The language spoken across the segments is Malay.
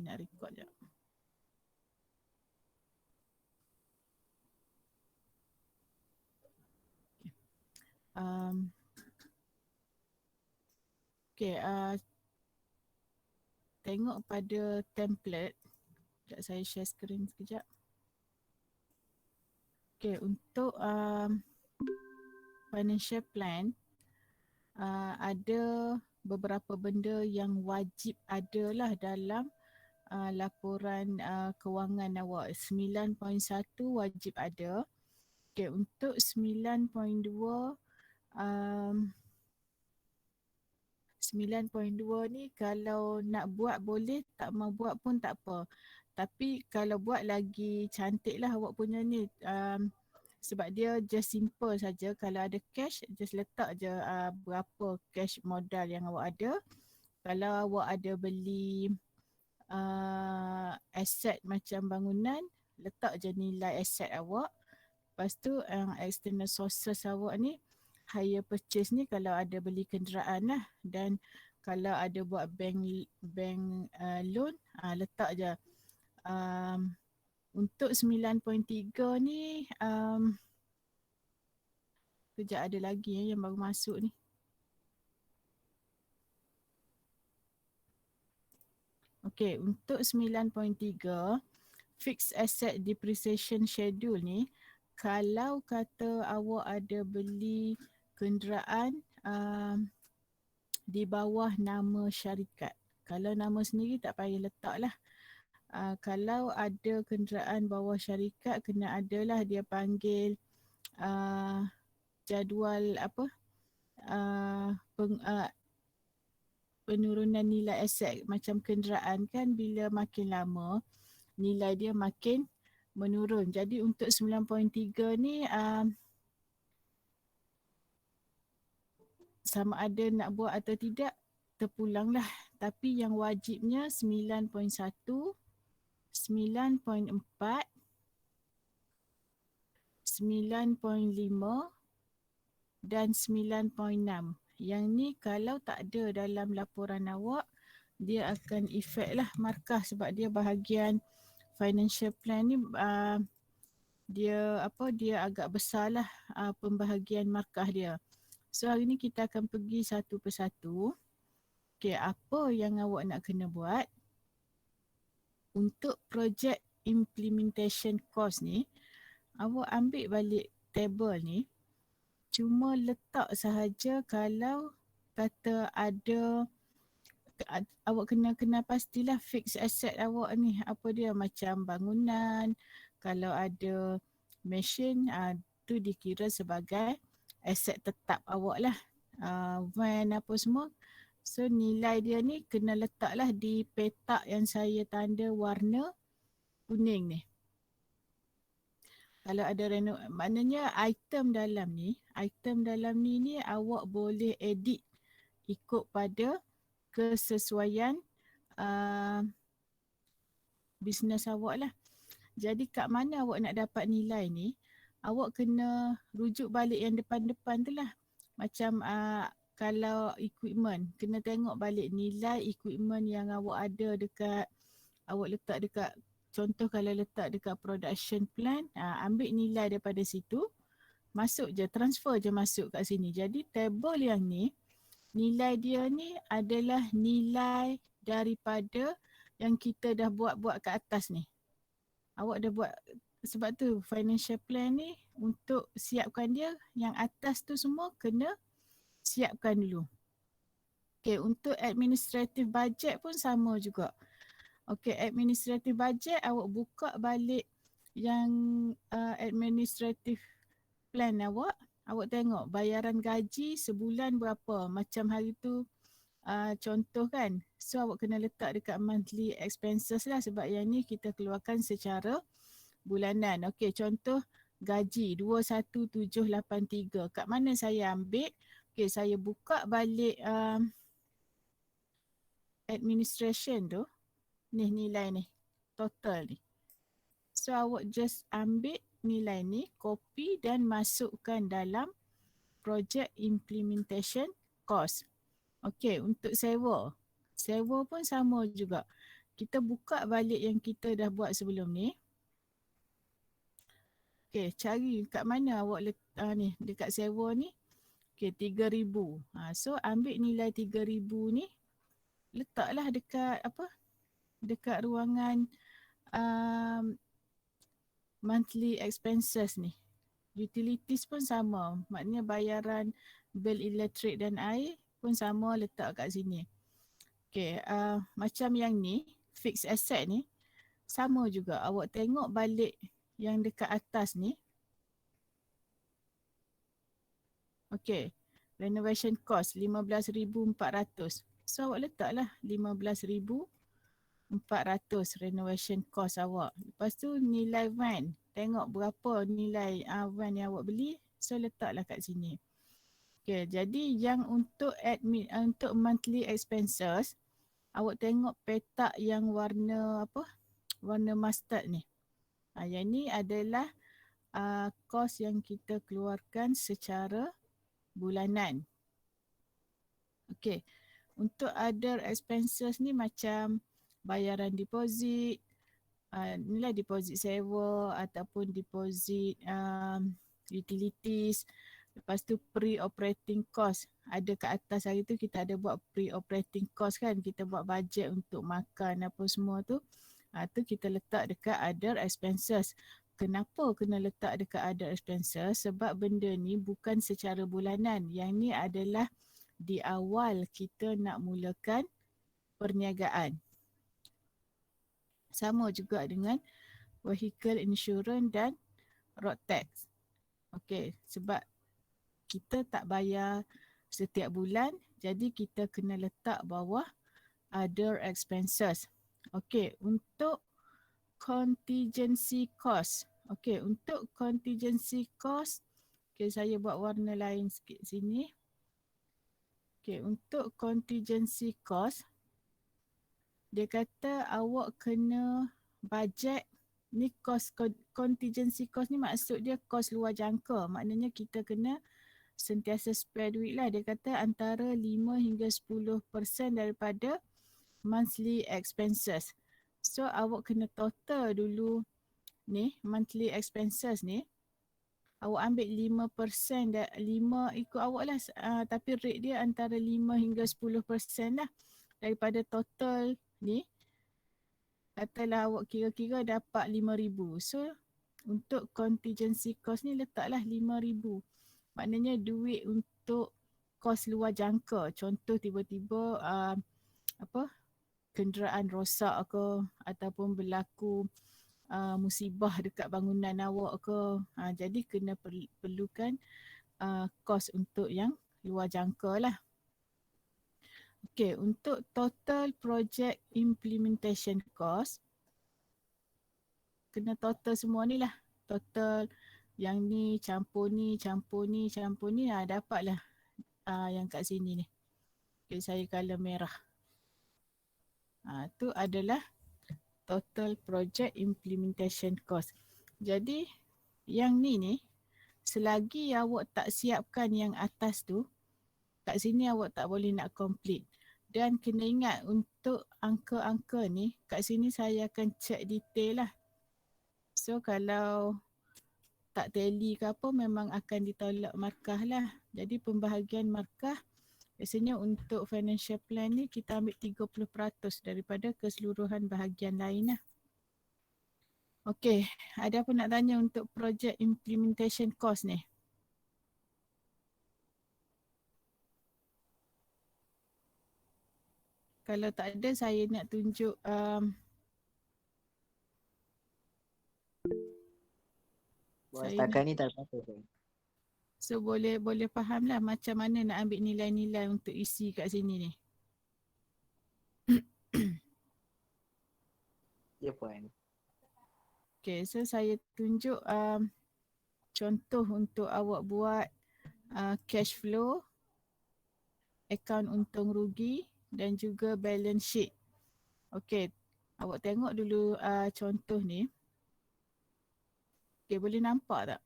nak record je. Okay, tengok pada template. Sekejap saya share screen sekejap. Okay, untuk financial plan, ada beberapa benda yang wajib adalah dalam laporan kewangan awak. 9.1 wajib ada. Okay, untuk 9.2 9.2 ni kalau nak buat boleh, tak mau buat pun tak apa. Tapi kalau buat lagi cantik lah awak punya ni. Sebab dia just simple saja. Kalau ada cash, just letak je berapa cash modal yang awak ada. Kalau awak ada beli aset macam bangunan, letak je nilai aset awak. Lepas tu external sources awak ni, hire purchase ni kalau ada beli kenderaan lah. Dan kalau ada buat bank loan, letak je. Untuk 9.3 ni, kejap ada lagi yang baru masuk ni. Okay, untuk 9.3, fixed asset depreciation schedule ni, kalau kata awak ada beli kenderaan di bawah nama syarikat. Kalau nama sendiri tak payah letak lah. Kalau ada kenderaan bawah syarikat, kena adalah dia panggil jadual apa penurunan nilai aset. Macam kenderaan kan bila makin lama nilai dia makin menurun. Jadi untuk 9.3 ni sama ada nak buat atau tidak, terpulang lah. Tapi yang wajibnya 9.1, 9.4, 9.5 dan 9.6. Yang ni kalau tak ada dalam laporan awak, dia akan efek lah markah sebab dia bahagian financial plan ni dia agak besar lah pembahagian markah dia. So hari ni kita akan pergi satu persatu. Okay, apa yang awak nak kena buat untuk project implementation cost ni, awak ambil balik table ni, cuma letak sahaja kalau kata ada, awak kena pastilah fixed asset awak ni, apa dia, macam bangunan, kalau ada mesin, tu dikira sebagai aset tetap awak lah. Van apa semua. So nilai dia ni kena letaklah di petak yang saya tanda warna kuning ni. Kalau ada maknanya item dalam ni awak boleh edit ikut pada kesesuaian bisnes awak lah. Jadi kat mana awak nak dapat nilai ni, awak kena rujuk balik yang depan-depan tu lah. Macam kalau equipment, kena tengok balik nilai equipment yang awak ada dekat, awak letak dekat, contoh kalau letak dekat production plan, ambil nilai daripada situ, masuk je, transfer je masuk kat sini. Jadi table yang ni, nilai dia ni adalah nilai daripada yang kita dah buat-buat kat atas ni. Awak dah buat, sebab tu financial plan ni untuk siapkan dia, yang atas tu semua kena siapkan dulu. Okay, untuk administrative budget pun sama juga. Okay, administrative budget awak buka balik yang administrative plan awak tengok bayaran gaji sebulan berapa. Macam hari tu contoh kan. So awak kena letak dekat monthly expenses lah sebab yang ni kita keluarkan secara bulanan. Okay, contoh gaji 21783. Kat mana saya ambil? Okay, saya buka balik administration tu. Ni nilai ni. Total ni. So awak just ambil nilai ni, copy dan masukkan dalam project implementation cost. Okay, untuk sewa. Sewa pun sama juga. kita buka balik yang kita dah buat sebelum ni. Okay, cari kat mana awak ni dekat sewa ni. Okay, 3,000. So ambil nilai 3,000 ni, letaklah dekat dekat ruangan monthly expenses ni. Utilities pun sama, maknanya bayaran bil elektrik dan air pun sama, letak kat sini. Okay, macam yang ni, fixed asset ni, sama juga. Awak tengok balik yang dekat atas ni. Okay, renovation cost 15,400. So awak letaklah 15,400 renovation cost awak. Lepas tu nilai van, tengok berapa nilai van yang awak beli. So letaklah kat sini. Okay, jadi yang untuk untuk monthly expenses, awak tengok petak yang warna warna mustard ni. Yang ni adalah kos yang kita keluarkan secara bulanan. Okay, untuk other expenses ni macam bayaran deposit, inilah deposit sewa ataupun deposit utilities. Lepas tu pre-operating cost. Ada kat atas hari tu kita ada buat pre-operating cost kan. Kita buat budget untuk makan apa semua tu. Tu kita letak dekat other expenses. Kenapa kena letak dekat other expenses? Sebab benda ni bukan secara bulanan. Yang ni adalah di awal kita nak mulakan perniagaan. Sama juga dengan vehicle insurance dan road tax. Okey, sebab kita tak bayar setiap bulan, jadi kita kena letak bawah other expenses. Okey, untuk contingency cost. Okey, untuk contingency cost, saya buat warna lain sikit sini. Okey, untuk contingency cost, dia kata awak kena budget. Ni cost contingency cost ni maksud dia cost luar jangka. Maknanya kita kena sentiasa spare duit lah. Dia kata antara 5 hingga 10% daripada monthly expenses. So awak kena total dulu ni monthly expenses ni. Awak ambil 5%, 5 ikut awak lah, tapi rate dia antara 5 hingga 10% lah daripada total ni. Katalah awak kira-kira dapat 5,000. So untuk contingency cost ni letaklah 5,000. Maknanya duit untuk kos luar jangka. Contoh tiba-tiba kenderaan rosak ke ataupun berlaku musibah dekat bangunan awak ke. Jadi kena perlukan kos untuk yang luar jangka lah. Okay, untuk total project implementation cost, kena total semua ni lah. Total yang ni, campur ni, campur ni, campur ni. Dapatlah yang kat sini ni. Okay, saya color merah. Tu adalah total project implementation cost. Jadi yang ni, selagi awak tak siapkan yang atas tu, kat sini awak tak boleh nak complete. Dan kena ingat untuk angka-angka ni, kat sini saya akan check detail lah. So kalau tak tally ke apa, memang akan ditolak markah lah. Jadi pembahagian markah, biasanya untuk financial plan ni kita ambil 30% daripada keseluruhan bahagian lain lah. Okay, ada apa nak tanya untuk project implementation cost ni? Kalau tak ada, saya nak tunjuk setakat ni tak apa pun. So boleh faham lah macam mana nak ambil nilai-nilai untuk isi kat sini ni. Ya puan. Okay, so saya tunjuk contoh untuk awak buat cash flow, akaun untung rugi dan juga balance sheet. Okay, awak tengok dulu contoh ni. Okay, boleh nampak tak?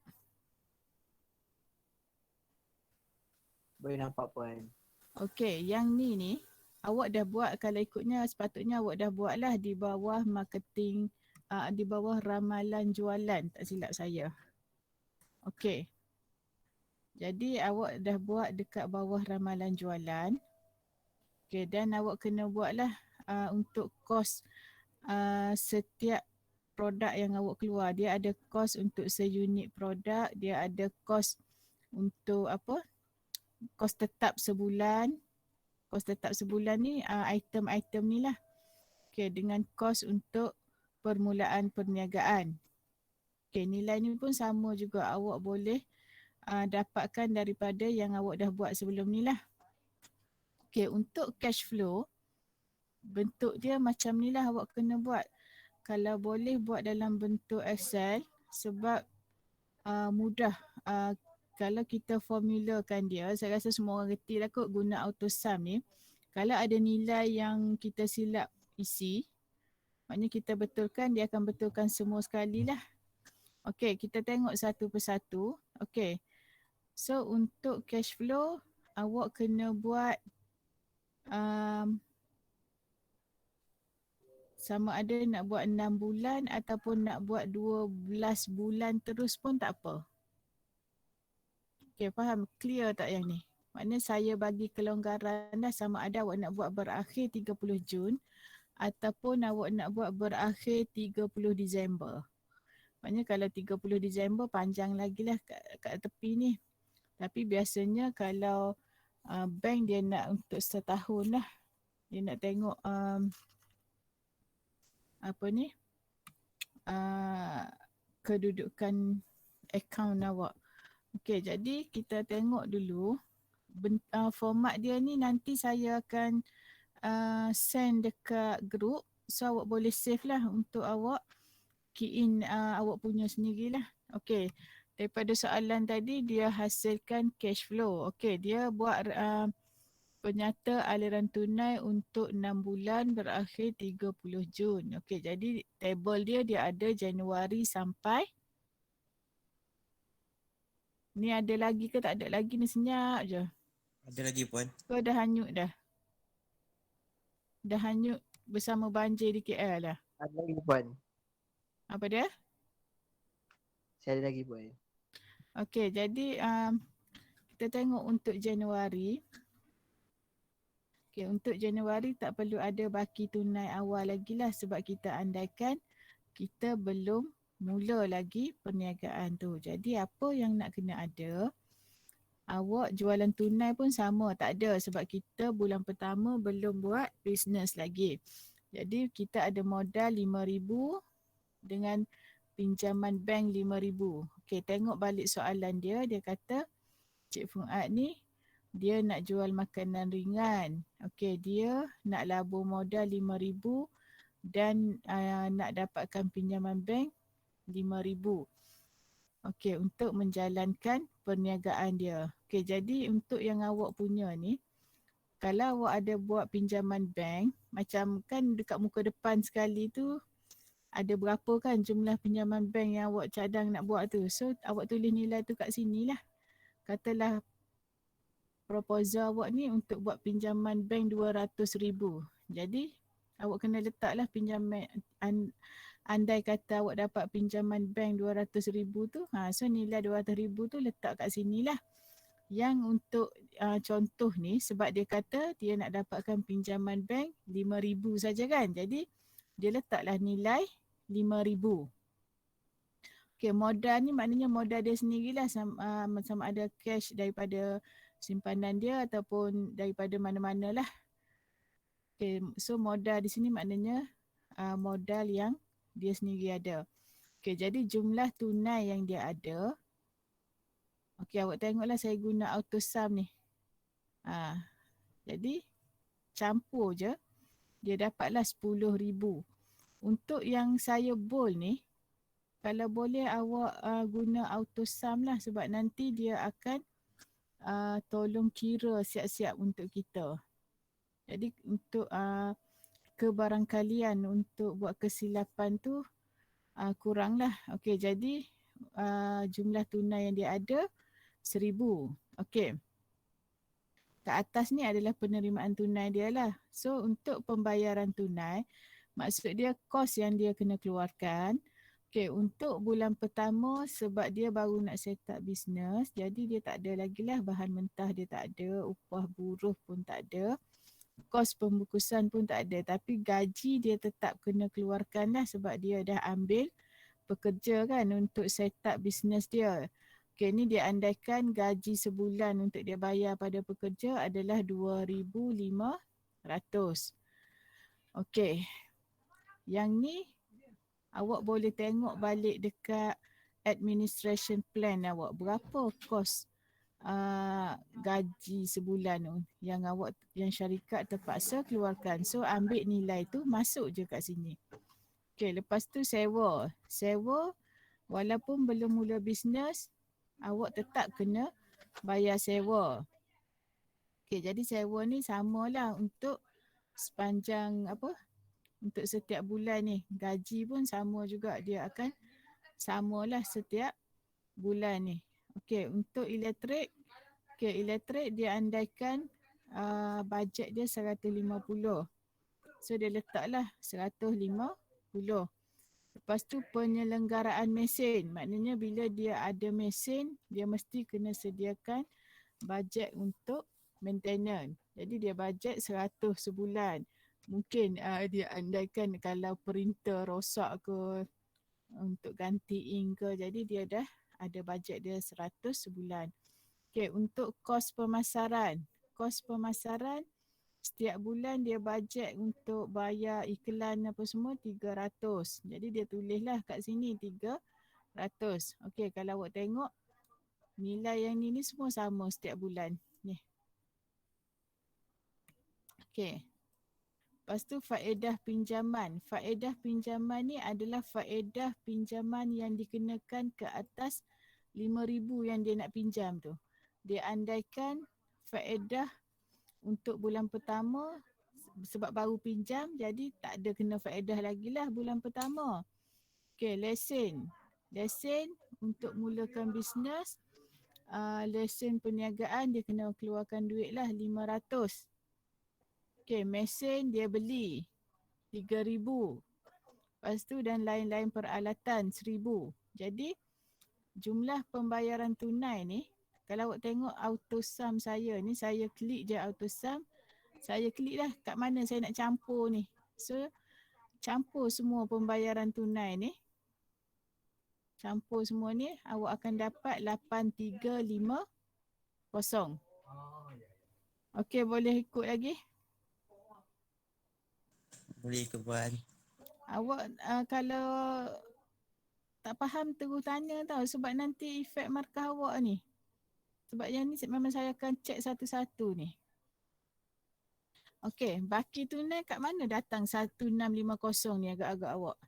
Boleh nampak puan. Okay, yang ni awak dah buat, kalau ikutnya sepatutnya awak dah buat lah di bawah marketing, di bawah ramalan jualan, tak silap saya. Okey. Jadi awak dah buat dekat bawah ramalan jualan. Okey, dan awak kena buatlah untuk kos setiap produk yang awak keluar. Dia ada kos untuk seunit produk, dia ada kos untuk apa? Kos tetap sebulan. Kos tetap sebulan ni item-item ni lah. Okey, dengan kos untuk permulaan perniagaan. Okey, nilai ni pun sama juga, awak boleh dapatkan daripada yang awak dah buat sebelum ni lah. Okey, untuk cash flow, bentuk dia macam ni lah awak kena buat. Kalau boleh buat dalam bentuk Excel, sebab mudah. Kalau kita formulakan dia, saya rasa semua orang reti lah kot guna AutoSum ni. Kalau ada nilai yang kita silap isi, maknanya kita betulkan, dia akan betulkan semua sekali lah. Okey, kita tengok satu persatu. Okey, so untuk cash flow, awak kena buat sama ada nak buat 6 bulan ataupun nak buat 12 bulan terus pun tak apa. Okey, faham? Clear tak yang ni? Maknanya saya bagi kelonggaran dah, sama ada awak nak buat berakhir 30 Jun ataupun awak nak buat berakhir 30 Disember. Maknanya kalau 30 Disember panjang lagi lah kat tepi ni. Tapi biasanya kalau bank dia nak untuk setahun lah. Dia nak tengok apa ni? Kedudukan akaun awak. Okey, jadi kita tengok dulu format dia ni, nanti saya akan send dekat group, so awak boleh save lah untuk awak key in awak punya sendirilah. Okey, daripada soalan tadi dia hasilkan cash flow. Okey, dia buat penyata aliran tunai untuk 6 bulan berakhir 30 Jun. Okey, jadi table dia ada Januari sampai, ni ada lagi ke tak ada lagi ni, senyap je. Ada lagi Puan. Kau dah hanyut dah? Dah hanyut bersama banjir di KL dah? Ada lagi Puan. Apa dia? Saya ada lagi Puan. Okey, jadi kita tengok untuk Januari. Okey, untuk Januari tak perlu ada baki tunai awal lagi lah, sebab kita andaikan kita belum mula lagi perniagaan tu. Jadi apa yang nak kena ada, awak jualan tunai pun sama, tak ada, sebab kita bulan pertama belum buat bisnes lagi. Jadi kita ada modal 5,000 dengan pinjaman bank 5,000. Okey, tengok balik soalan dia. Dia kata Cik Fuad ni dia nak jual makanan ringan. Okey, dia nak labur modal 5,000 dan nak dapatkan pinjaman bank 5,000. Okey, untuk menjalankan perniagaan dia. Okey, jadi untuk yang awak punya ni, kalau awak ada buat pinjaman bank, macam kan dekat muka depan sekali tu, ada berapa kan jumlah pinjaman bank yang awak cadang nak buat tu. So, awak tulis nilai tu kat sini lah. Katalah proposal awak ni untuk buat pinjaman bank 200,000. Jadi, awak kena letaklah pinjaman, andai kata awak dapat pinjaman bank 200,000 tu, so nilai 200,000 tu letak kat sini lah. Yang untuk contoh ni, sebab dia kata dia nak dapatkan pinjaman bank 5,000 saja kan. Jadi, dia letaklah nilai 5,000. Okey, modal ni maknanya modal dia sendirilah, sama ada cash daripada simpanan dia ataupun daripada mana-mana lah. Okey, so modal di sini maknanya modal yang dia sendiri ada. Okey, jadi jumlah tunai yang dia ada. Okey, awak tengoklah saya guna AutoSum ni. Jadi campur je, dia dapatlah 10,000. Untuk yang saya bold ni, kalau boleh awak guna AutoSum lah, sebab nanti dia akan tolong kira siap-siap untuk kita. Jadi untuk kebarangkalian untuk buat kesilapan tu kurang lah. Okey, jadi jumlah tunai yang dia ada 1,000. Okey. Kat atas ni adalah penerimaan tunai dia lah. So untuk pembayaran tunai, maksud dia kos yang dia kena keluarkan. Okay, untuk bulan pertama sebab dia baru nak set up bisnes, jadi dia tak ada lagi lah bahan mentah, dia tak ada, upah buruh pun tak ada, kos pembukusan pun tak ada. Tapi gaji dia tetap kena keluarkan lah sebab dia dah ambil pekerja kan untuk set up bisnes dia. Okay, ni dia andaikan gaji sebulan untuk dia bayar pada pekerja adalah 2,500. Okay, yang ni awak boleh tengok balik dekat administration plan awak. Berapa kos gaji sebulan tu yang syarikat terpaksa keluarkan. So ambil nilai tu masuk je kat sini. Okay, lepas tu sewa. Sewa walaupun belum mula bisnes, awak tetap kena bayar sewa. Okay, jadi sewa ni samalah untuk sepanjang untuk setiap bulan ni. Gaji pun sama juga, dia akan samalah setiap bulan ni. Okay, untuk elektrik, dia andaikan bajet dia 150. So dia letaklah 150. Lepas tu penyelenggaraan mesin. Maknanya bila dia ada mesin, dia mesti kena sediakan bajet untuk maintenance. Jadi dia bajet 100 sebulan. Mungkin dia andaikan kalau printer rosak ke, untuk ganti ink ke, jadi dia dah ada bajet dia 100 sebulan. Okay, untuk kos pemasaran. Kos pemasaran setiap bulan dia bajet untuk bayar iklan apa semua 300. Jadi dia tulislah kat sini 300. Okey, kalau awak tengok nilai yang ni semua sama setiap bulan. Ni. Okey. Lepas tu faedah pinjaman. Faedah pinjaman ni adalah faedah pinjaman yang dikenakan ke atas 5,000 yang dia nak pinjam tu. Dia andaikan faedah untuk bulan pertama sebab baru pinjam, jadi tak ada kena faedah lagi lah bulan pertama. Okay, lesen. Lesen untuk mulakan bisnes, lesen perniagaan dia kena keluarkan duit lah 500. Okay, mesin dia beli 3,000. Lepas tu dan lain-lain peralatan 1,000. Jadi jumlah pembayaran tunai ni, kalau awak tengok AutoSum saya ni, saya klik je AutoSum. Saya klik lah kat mana saya nak campur ni. So, campur semua pembayaran tunai ni. Campur semua ni, awak akan dapat 8,350. Okey, boleh ikut lagi? Boleh ke Puan? Awak kalau tak faham terus tanya tau sebab nanti efek markah awak ni. Sebab yang ni memang saya akan cek satu-satu ni. Okey, baki tunai kat mana datang 1,650 ni agak-agak awak?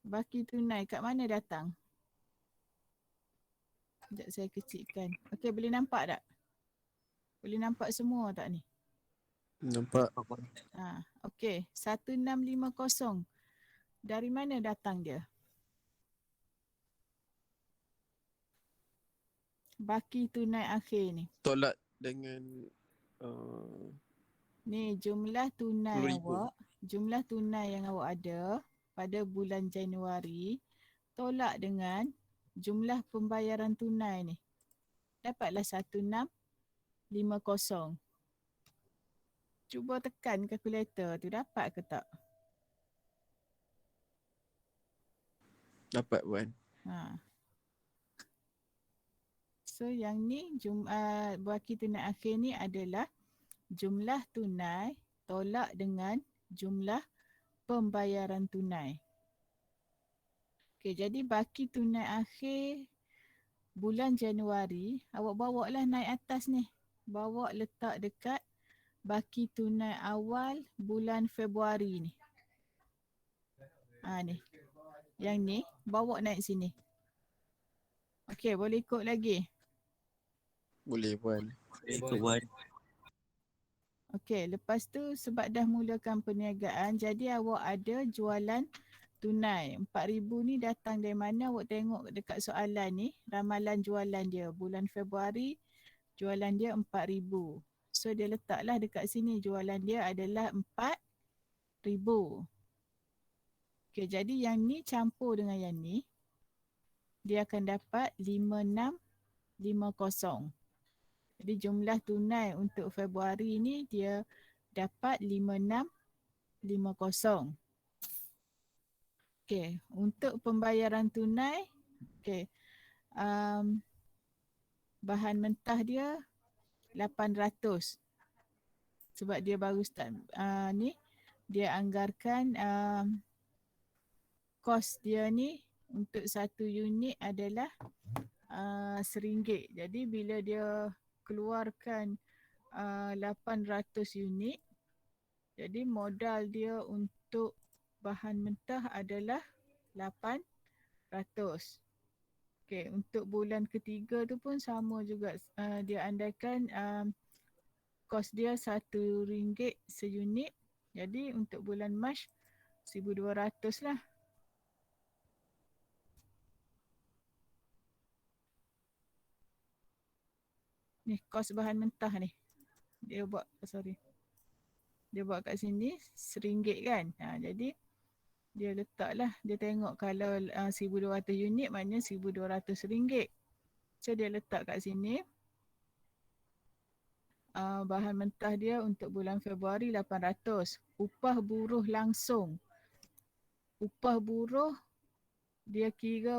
Baki tunai kat mana datang? Sekejap saya kecilkan. Okey, boleh nampak tak? Boleh nampak semua tak ni? Nampak. Okey, 1,650. Dari mana datang dia? Baki tunai akhir ni. Tolak dengan Ni jumlah tunai 10,000. awak. Jumlah tunai yang awak ada pada bulan Januari tolak dengan jumlah pembayaran tunai ni. Dapatlah 1,650. Cuba tekan kalkulator tu, dapat ke tak? Dapat Puan. So yang ni baki tunai akhir ni adalah jumlah tunai tolak dengan jumlah pembayaran tunai. Okey, jadi baki tunai akhir bulan Januari, awak bawa lah naik atas ni. Bawa letak dekat baki tunai awal bulan Februari ni. Ni. Yang ni, bawa naik sini. Okey, boleh ikut lagi? Boleh Puan. Ikut Puan. Okey, lepas tu sebab dah mulakan perniagaan, jadi awak ada jualan tunai. 4,000 ni datang dari mana? Awak tengok dekat soalan ni, ramalan jualan dia. Bulan Februari, jualan dia 4,000. So dia letaklah dekat sini, jualan dia adalah 4,000. Okay, jadi yang ni campur dengan yang ni, dia akan dapat 5,650. Jadi jumlah tunai untuk Februari ni dia dapat 5,650. Okey, untuk pembayaran tunai, okey, bahan mentah dia 800. Sebab dia baru start ni, dia anggarkan kos dia ni untuk satu unit adalah RM1. Jadi bila dia keluarkan 800 unit, jadi modal dia untuk bahan mentah adalah 800. Okey, untuk bulan ketiga tu pun sama juga. Dia andaikan kos dia RM1 seunit. Jadi untuk bulan Mac 1,200 lah. Ni kos bahan mentah ni. Dia buat kat sini RM1 kan. Jadi dia letaklah, dia tengok kalau 1,200 unit maknanya RM1,200. So dia letak kat sini bahan mentah dia untuk bulan Februari 800. Upah buruh langsung. Upah buruh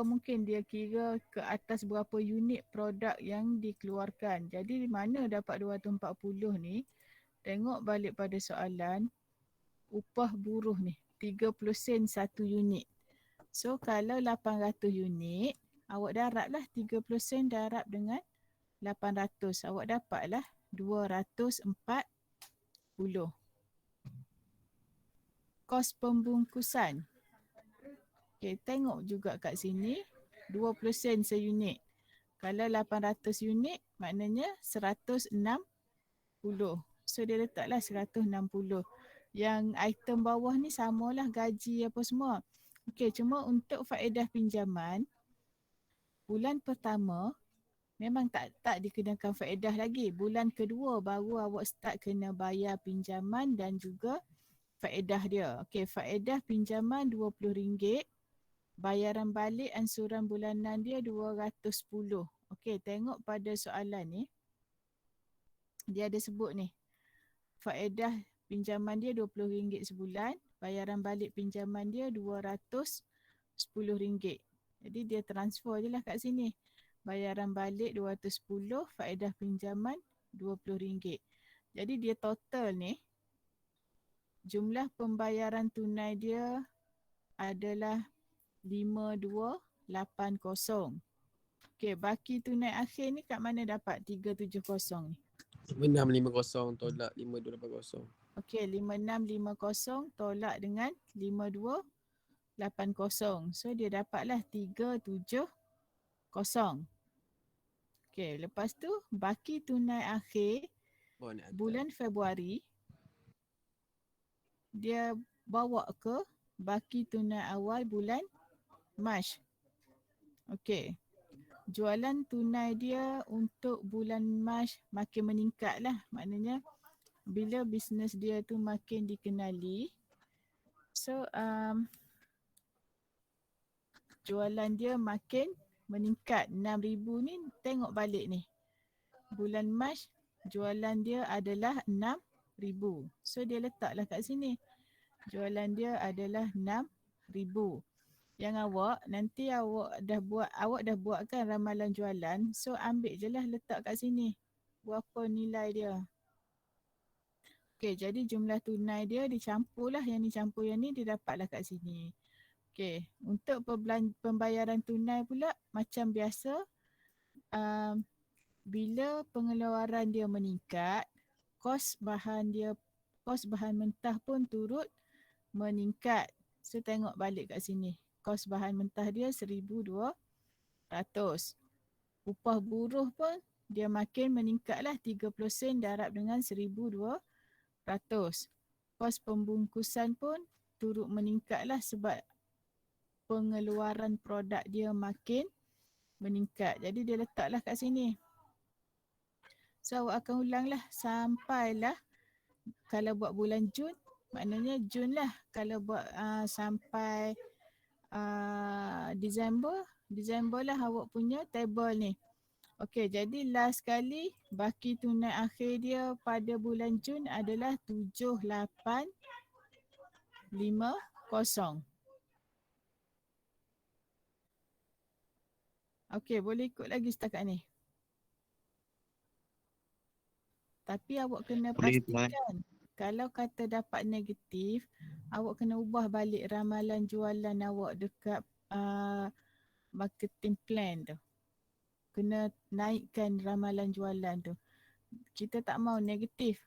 mungkin dia kira ke atas berapa unit produk yang dikeluarkan. Jadi mana dapat 240 ni? Tengok balik pada soalan. Upah buruh ni 30 sen satu unit. So kalau 800 unit, awak darablah 30 sen darab dengan 800. Awak dapatlah 240. Kos pembungkusan. Okay, tengok juga kat sini 20 sen seunit. Kalau 800 unit maknanya 160. So dia letaklah 160. Yang item bawah ni samalah gaji apa semua. Okey, cuma untuk faedah pinjaman bulan pertama memang tak dikenakan faedah lagi. Bulan kedua baru awak start kena bayar pinjaman dan juga faedah dia. Okey, faedah pinjaman RM20. Bayaran balik ansuran bulanan dia RM210. Okey, tengok pada soalan ni. Dia ada sebut ni. Faedah pinjaman dia RM20 sebulan. Bayaran balik pinjaman dia RM210. Jadi dia transfer je lah kat sini. Bayaran balik RM210, faedah pinjaman RM20. Jadi dia total ni, jumlah pembayaran tunai dia adalah 5,280. Okey, baki tunai akhir ni kat mana dapat 370 ni? 5650 tolak 5280. Okey, 5650 tolak dengan 5280. So dia dapatlah 370. Okey, lepas tu baki tunai akhir bulan Februari dia bawa ke baki tunai awal bulan Mac. Okey. Jualan tunai dia untuk bulan Mac makin meningkat lah. Maknanya bila bisnes dia tu makin dikenali, so jualan dia makin meningkat. 6,000 ni tengok balik ni. Bulan Mac jualan dia adalah 6,000. So dia letaklah kat sini. Jualan dia adalah 6,000. Yang awak nanti awak dah buatkan ramalan jualan, so ambil je lah letak kat sini berapa nilai dia. Okey, jadi jumlah tunai dia dicampur lah, yang dicampur yang ni dia dapatlah kat sini. Okey, untuk pembayaran tunai pula macam biasa, bila pengeluaran dia meningkat, kos bahan mentah pun turut meningkat. So tengok balik kat sini. Kos bahan mentah dia 1,200. Upah buruh pun dia makin meningkatlah 30 sen darab dengan 1,200. Kos pembungkusan pun turut meningkatlah sebab pengeluaran produk dia makin meningkat. Jadi dia letaklah kat sini. So awak akan ulang lah sampailah, kalau buat bulan Jun, maknanya Jun lah. Kalau buat sampai Disember lah awak punya table ni. Okey, jadi last kali baki tunai akhir dia pada bulan Jun adalah 7850. Okey, boleh ikut lagi setakat ni. Tapi awak kena Boleh, Puan. pastikan kalau kata dapat negatif, awak kena ubah balik ramalan jualan awak dekat marketing plan tu. Kena naikkan ramalan jualan tu. Kita tak mau negatif.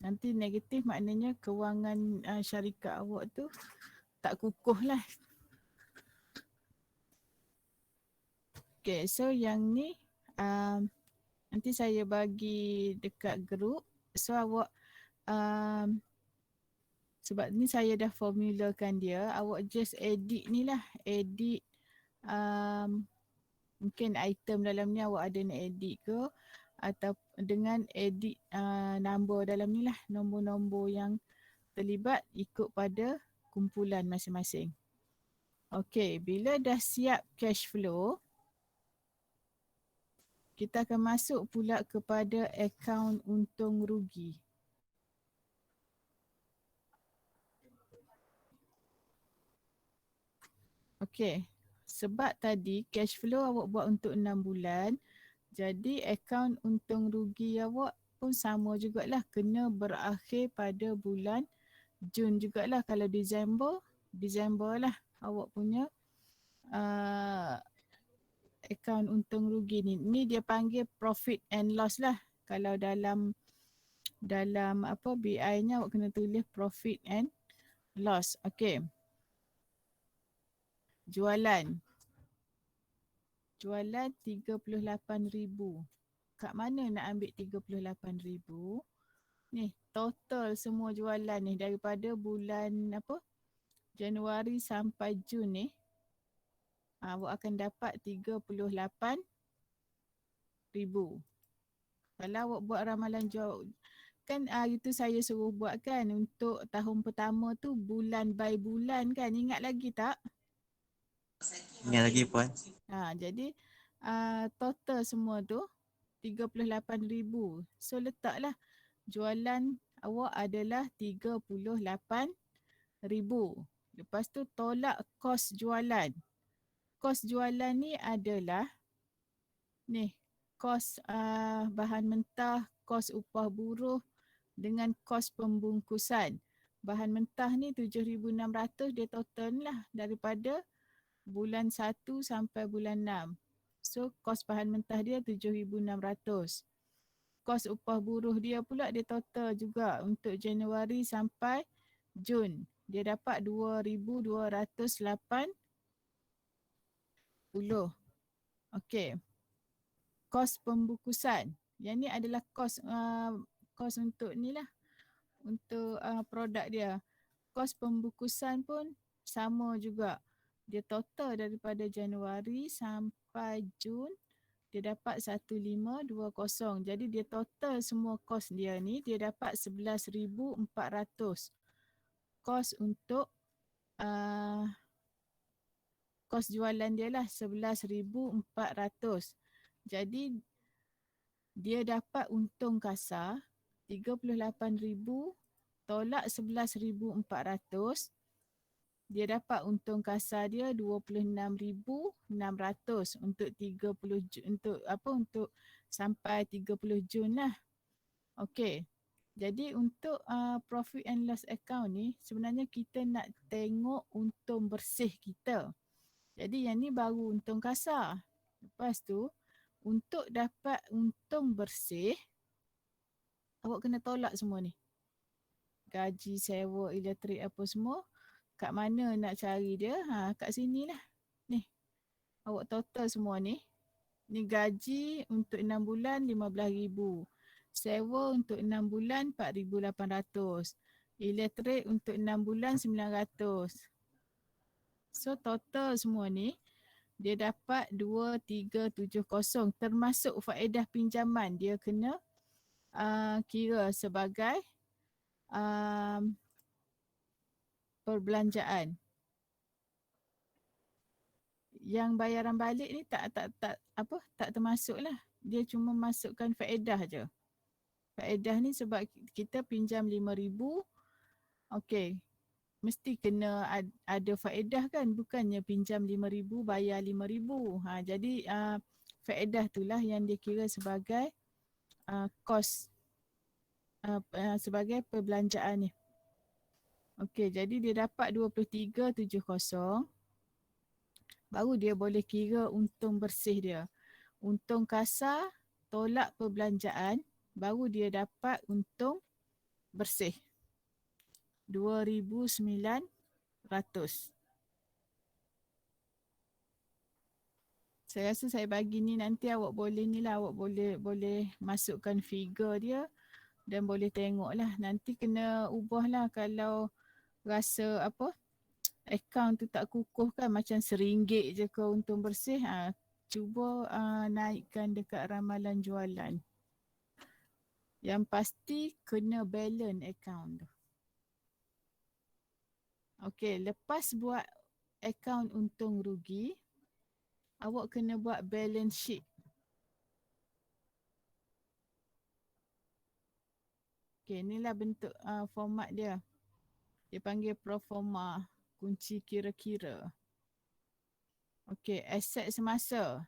Nanti negatif maknanya kewangan syarikat awak tu tak kukuh lah. Okay, so yang ni nanti saya bagi dekat group. So awak sebab ni saya dah formulakan dia, awak just edit ni lah. Edit mungkin item dalam ni awak ada nak edit ke, atau dengan edit number dalam ni lah, nombor-nombor yang terlibat ikut pada kumpulan masing-masing. Okey, bila dah siap cash flow, kita akan masuk pula kepada akaun untung rugi. Okey, sebab tadi cash flow awak buat untuk 6 bulan, jadi akaun untung rugi awak pun sama jugalah, kena berakhir pada bulan Jun jugalah. Kalau Disember lah awak punya akaun untung rugi ni. Ni dia panggil profit and loss lah. Kalau dalam BI-nya awak kena tulis profit and loss. Okey. Jualan 38,000. Kat mana nak ambil 38,000? Ni total semua jualan ni daripada bulan Januari sampai Jun ni. Awak akan dapat 38,000. Kalau awak buat ramalan jual, kan itu saya suruh buat kan untuk tahun pertama tu bulan by bulan kan, ingat lagi tak? Ingat lagi, Puan. Jadi total semua tu 38,000. So letaklah jualan awak adalah 38,000. Lepas tu tolak kos jualan. Kos jualan ni adalah ni kos bahan mentah, kos upah buruh dengan kos pembungkusan. Bahan mentah ni 7,600 dia total lah daripada bulan 1 sampai bulan 6. So kos bahan mentah dia 7,600. Kos upah buruh dia pula dia total juga untuk Januari sampai Jun. Dia dapat 2,280. Okey. Kos pembungkusan. Yang ni adalah kos untuk ni lah. Untuk produk dia. Kos pembungkusan pun sama juga. Dia total daripada Januari sampai Jun. Dia dapat 1,520. Jadi dia total semua kos dia ni dia dapat 11,400. Kos untuk kos jualan dia lah 11,400. Jadi dia dapat untung kasar 38,000 tolak 11,400. Dia dapat untung kasar dia 26,600 untuk 30 untuk sampai 30 Jun lah. Okey. Jadi untuk profit and loss account ni sebenarnya kita nak tengok untung bersih kita. Jadi yang ni baru untung kasar. Lepas tu untuk dapat untung bersih awak kena tolak semua ni. Gaji, sewa, elektrik apa semua. Kat mana nak cari dia? Kat sini lah. Ni. Awak total semua ni. Ni gaji untuk 6 bulan 15,000. Sewa untuk 6 bulan 4,800. Elektrik untuk 6 bulan 900. So total semua ni dia dapat 2370 termasuk faedah pinjaman dia kena kira sebagai perbelanjaan. Yang bayaran balik ni tak termasuk lah. Dia cuma masukkan faedah je. Faedah ni sebab kita pinjam 5,000, okey. Mesti kena ada faedah kan, bukannya pinjam 5,000 bayar 5,000. Jadi faedah itulah yang dikira sebagai kos sebagai perbelanjaan ni. Okey, jadi dia dapat 2370 baru dia boleh kira untung bersih dia. Untung kasar tolak perbelanjaan baru dia dapat untung bersih. 2,900. Saya rasa saya bagi ni nanti awak boleh ni lah, awak boleh masukkan figure dia dan boleh tengok lah. Nanti kena ubah lah kalau rasa akaun tu tak kukuh kan, macam RM1 je ke untung bersih. Cuba naikkan dekat ramalan jualan. Yang pasti kena balance akaun tu. Okey, lepas buat akaun untung rugi, awak kena buat balance sheet. Okey, inilah bentuk format dia. Dia panggil proforma, kunci kira-kira. Okey, aset semasa.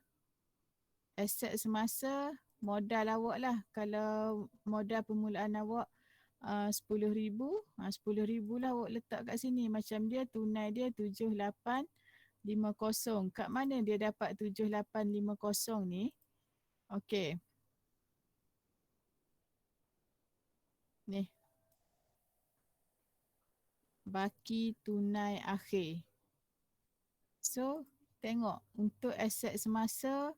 Aset semasa modal awak lah. Kalau modal permulaan awak RM10,000, RM10,000 lah awak letak kat sini. Macam dia tunai dia 7850. Kat mana dia dapat 7850 ni? Okey. Ni. Baki tunai akhir. So, tengok untuk aset semasa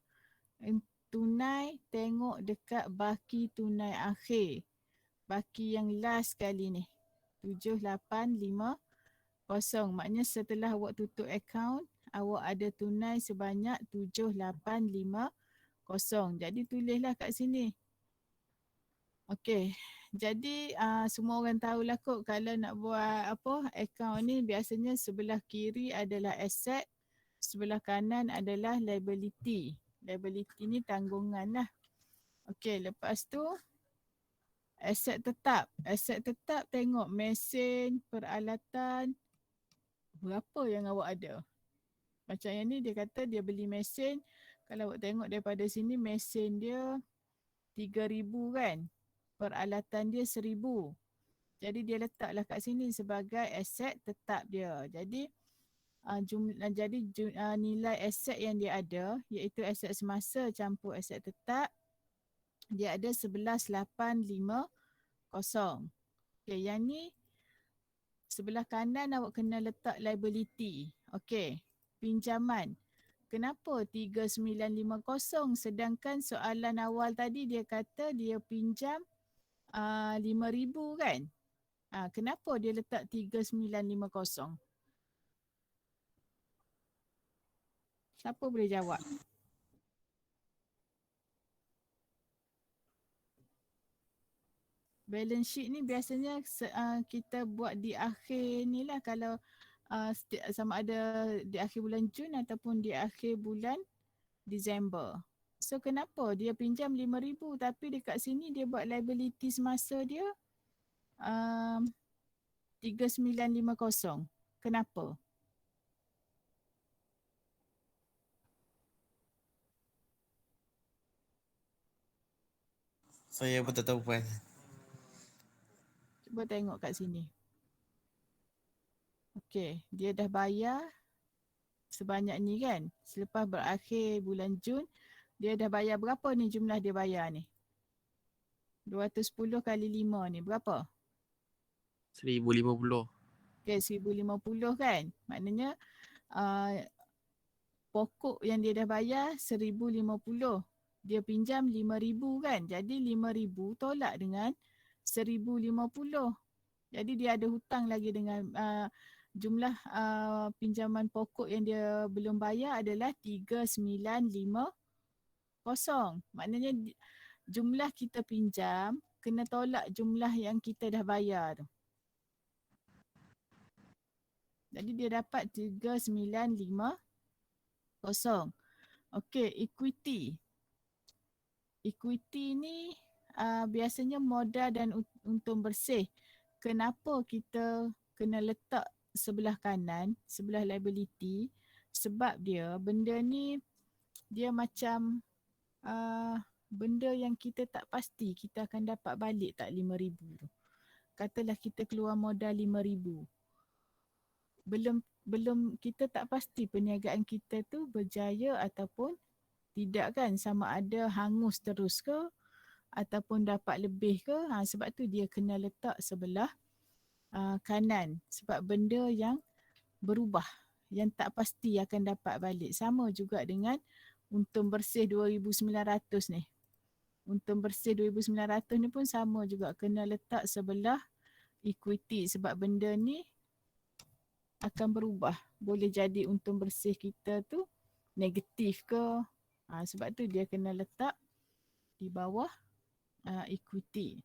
tunai, tengok dekat baki tunai akhir. Baki yang last kali ni. 7850. Maknanya setelah awak tutup akaun, awak ada tunai sebanyak 7850. Jadi tulislah kat sini. Okey. Jadi semua orang tahulah kot kalau nak buat akaun ni biasanya sebelah kiri adalah aset, sebelah kanan adalah liability. Liability ni tanggungan lah. Okey, lepas tu aset tetap. Aset tetap tengok mesin, peralatan, berapa yang awak ada. Macam yang ni dia kata dia beli mesin. Kalau awak tengok daripada sini mesin dia 3,000 kan. Peralatan dia 1,000. Jadi dia letaklah kat sini sebagai aset tetap dia. Jadi nilai aset yang dia ada iaitu aset semasa campur aset tetap dia ada 11,850. Okey, yang ni sebelah kanan awak kena letak liability. Okey, pinjaman. Kenapa 3950 sedangkan soalan awal tadi dia kata dia pinjam 5,000 kan? Kenapa dia letak 3950? Siapa boleh jawab? Balance sheet ni biasanya kita buat di akhir ni lah kalau sama ada di akhir bulan Jun ataupun di akhir bulan Disember. So kenapa dia pinjam 5,000 tapi dekat sini dia buat liability semasa dia 3950. Kenapa? Saya pun tak tahu Puan. Cuba tengok kat sini. Okey, dia dah bayar sebanyak ni kan. Selepas berakhir bulan Jun, dia dah bayar berapa ni jumlah dia bayar ni? 210 kali 5 ni berapa? 1,050. Okey, 1,050 kan. Maknanya pokok yang dia dah bayar 1,050. Dia pinjam 5,000 kan. Jadi 5,000 tolak dengan 1,050. Jadi dia ada hutang lagi dengan jumlah pinjaman pokok yang dia belum bayar adalah 3950. Maknanya jumlah kita pinjam kena tolak jumlah yang kita dah bayar tu. Jadi dia dapat 3950. Okey, equity. Equity ni biasanya modal dan untung bersih. Kenapa kita kena letak sebelah kanan, sebelah liability? Sebab benda ni dia macam benda yang kita tak pasti kita akan dapat balik tak 5,000 tu. Katalah kita keluar modal 5,000. Belum kita tak pasti perniagaan kita tu berjaya ataupun tidak kan, sama ada hangus terus ke ataupun dapat lebih ke. Sebab tu dia kena letak sebelah kanan, sebab benda yang berubah, yang tak pasti akan dapat balik. Sama juga dengan untung bersih 2,900 ni. Untung bersih 2,900 ni pun sama juga, kena letak sebelah equity sebab benda ni akan berubah. Boleh jadi untung bersih kita tu negatif ke. Sebab tu dia kena letak di bawah equity.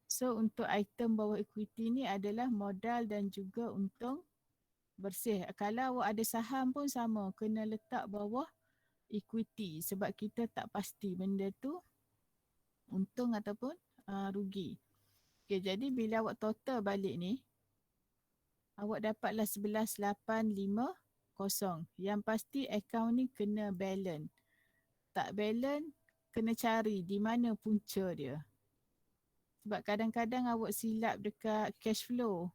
So untuk item bawah equity ni adalah modal dan juga untung bersih. Kalau awak ada saham pun sama, kena letak bawah equity sebab kita tak pasti benda tu untung ataupun rugi. Okay, jadi bila awak total balik ni, awak dapatlah 11,850. Yang pasti akaun ni kena balance. Tak balance, kena cari di mana punca dia. Sebab kadang-kadang awak silap dekat cash flow.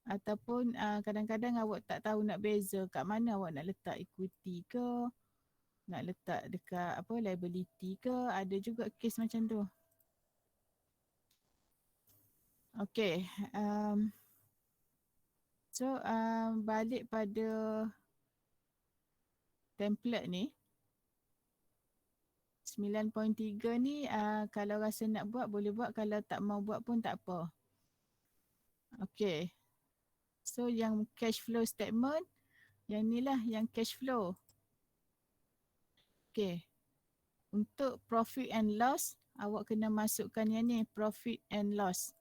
Ataupun kadang-kadang awak tak tahu nak beza kat mana awak nak letak equity ke, nak letak dekat liability ke. Ada juga kes macam tu. Okay. So balik pada template ni. 9.3 ni kalau rasa nak buat boleh buat, kalau tak mau buat pun tak apa. Okay. So yang cash flow statement, yang inilah yang cash flow. Okay. Untuk profit and loss, awak kena masukkan yang ni, profit and loss.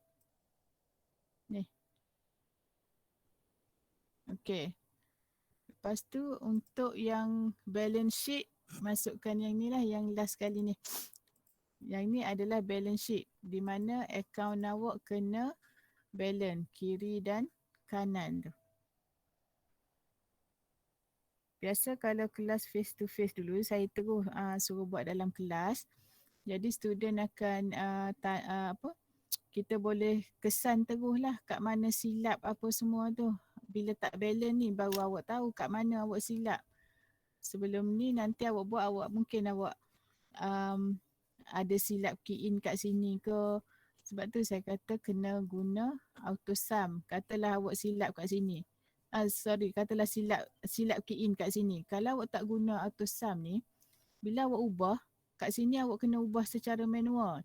Ni. Okay. Lepas tu untuk yang balance sheet, masukkan yang ni lah, yang last kali ni. Yang ni adalah balance sheet, di mana akaun awak kena balance kiri dan kanan tu. Biasa kalau kelas face to face dulu, saya terus suruh buat dalam kelas. Jadi student akan kita boleh kesan terus lah kat mana silap apa semua tu. Bila tak balance ni baru awak tahu kat mana awak silap. Sebelum ni nanti awak buat, mungkin awak ada silap key in kat sini ke. Sebab tu saya kata kena guna auto sum. Katalah awak silap kat sini. Katalah silap key in kat sini. Kalau awak tak guna auto sum ni, bila awak ubah, kat sini awak kena ubah secara manual.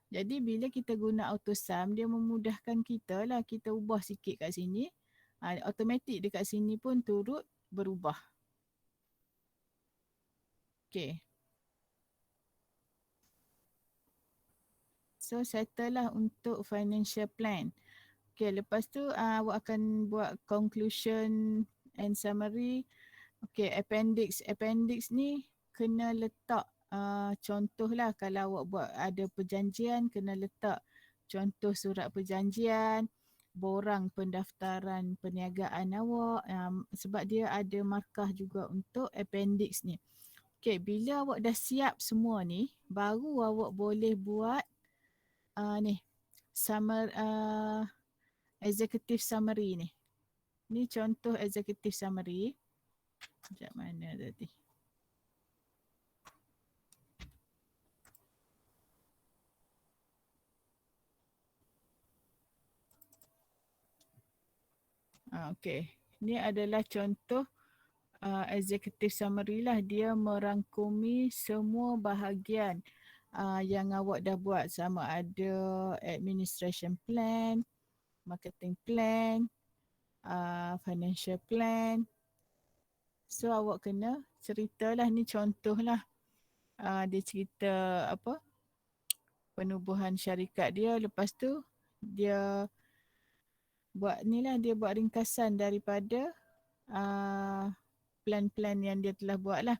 Jadi bila kita guna auto sum, dia memudahkan kita lah. Kita ubah sikit kat sini, automatik dekat sini pun turut berubah. Okay. So settle lah untuk financial plan. Okay, lepas tu awak akan buat conclusion and summary. Okay, appendix. Appendix ni kena letak contoh lah, kalau awak buat ada perjanjian, kena letak contoh surat perjanjian, borang pendaftaran perniagaan awak, sebab dia ada markah juga untuk appendix ni. Okay, bila awak dah siap semua ni, baru awak boleh buat ni, executive summary ni. Ni contoh executive summary. Sekejap, mana tadi? Okay. Ni adalah contoh executive summary lah. Dia merangkumi semua bahagian yang awak dah buat, sama ada administration plan, marketing plan, financial plan. So awak kena ceritalah, ni contohlah. Dia cerita apa, penubuhan syarikat dia, lepas tu dia buat ni lah, dia buat ringkasan daripada plan-plan yang dia telah buat lah.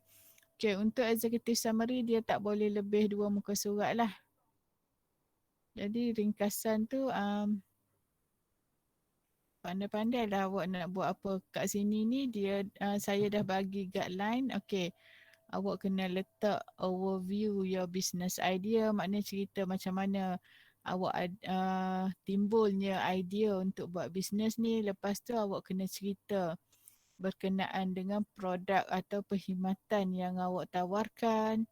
Okay, untuk executive summary dia tak boleh lebih 2 muka surat lah. Jadi ringkasan tu pandai-pandai lah awak nak buat apa kat sini ni. Dia saya dah bagi guideline. Okay, awak kena letak overview your business idea, maknanya cerita macam mana awak timbulnya idea untuk buat bisnes ni. Lepas tu awak kena cerita berkenaan dengan produk atau perkhidmatan yang awak tawarkan.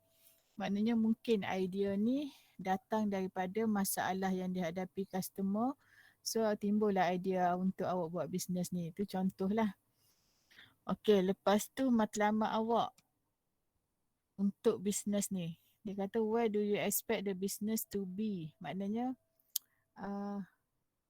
Maknanya mungkin idea ni datang daripada masalah yang dihadapi customer. So timbullah idea untuk awak buat bisnes ni. Itu contohlah. Okey, lepas tu matlamat awak untuk bisnes ni. Dia kata, where do you expect the business to be? Maknanya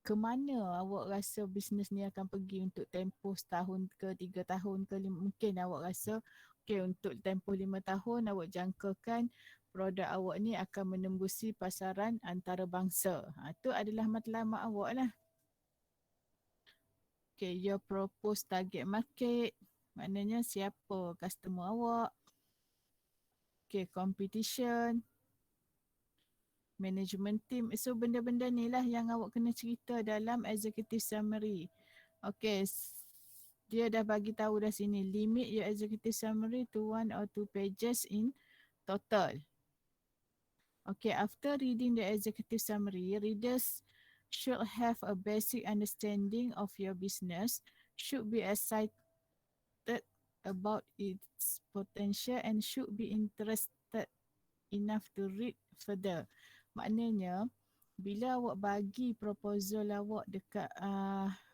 ke mana awak rasa bisnes ni akan pergi untuk tempoh setahun ke 3 tahun ke 5. Mungkin awak rasa okay, untuk tempoh 5 tahun awak jangkakan produk awak ni akan menembusi pasaran antarabangsa. Itu adalah matlamat awak lah. Okay, your proposed target market, maknanya siapa customer awak. Okay, competition, management team. So benda-benda ni lah yang awak kena cerita dalam executive summary. Okay, dia dah bagi tahu dah sini, limit your executive summary to 1 or 2 pages in total. Okay, after reading the executive summary, readers should have a basic understanding of your business, should be excited about its potential and should be interested enough to read further. Maknanya bila awak bagi proposal awak dekat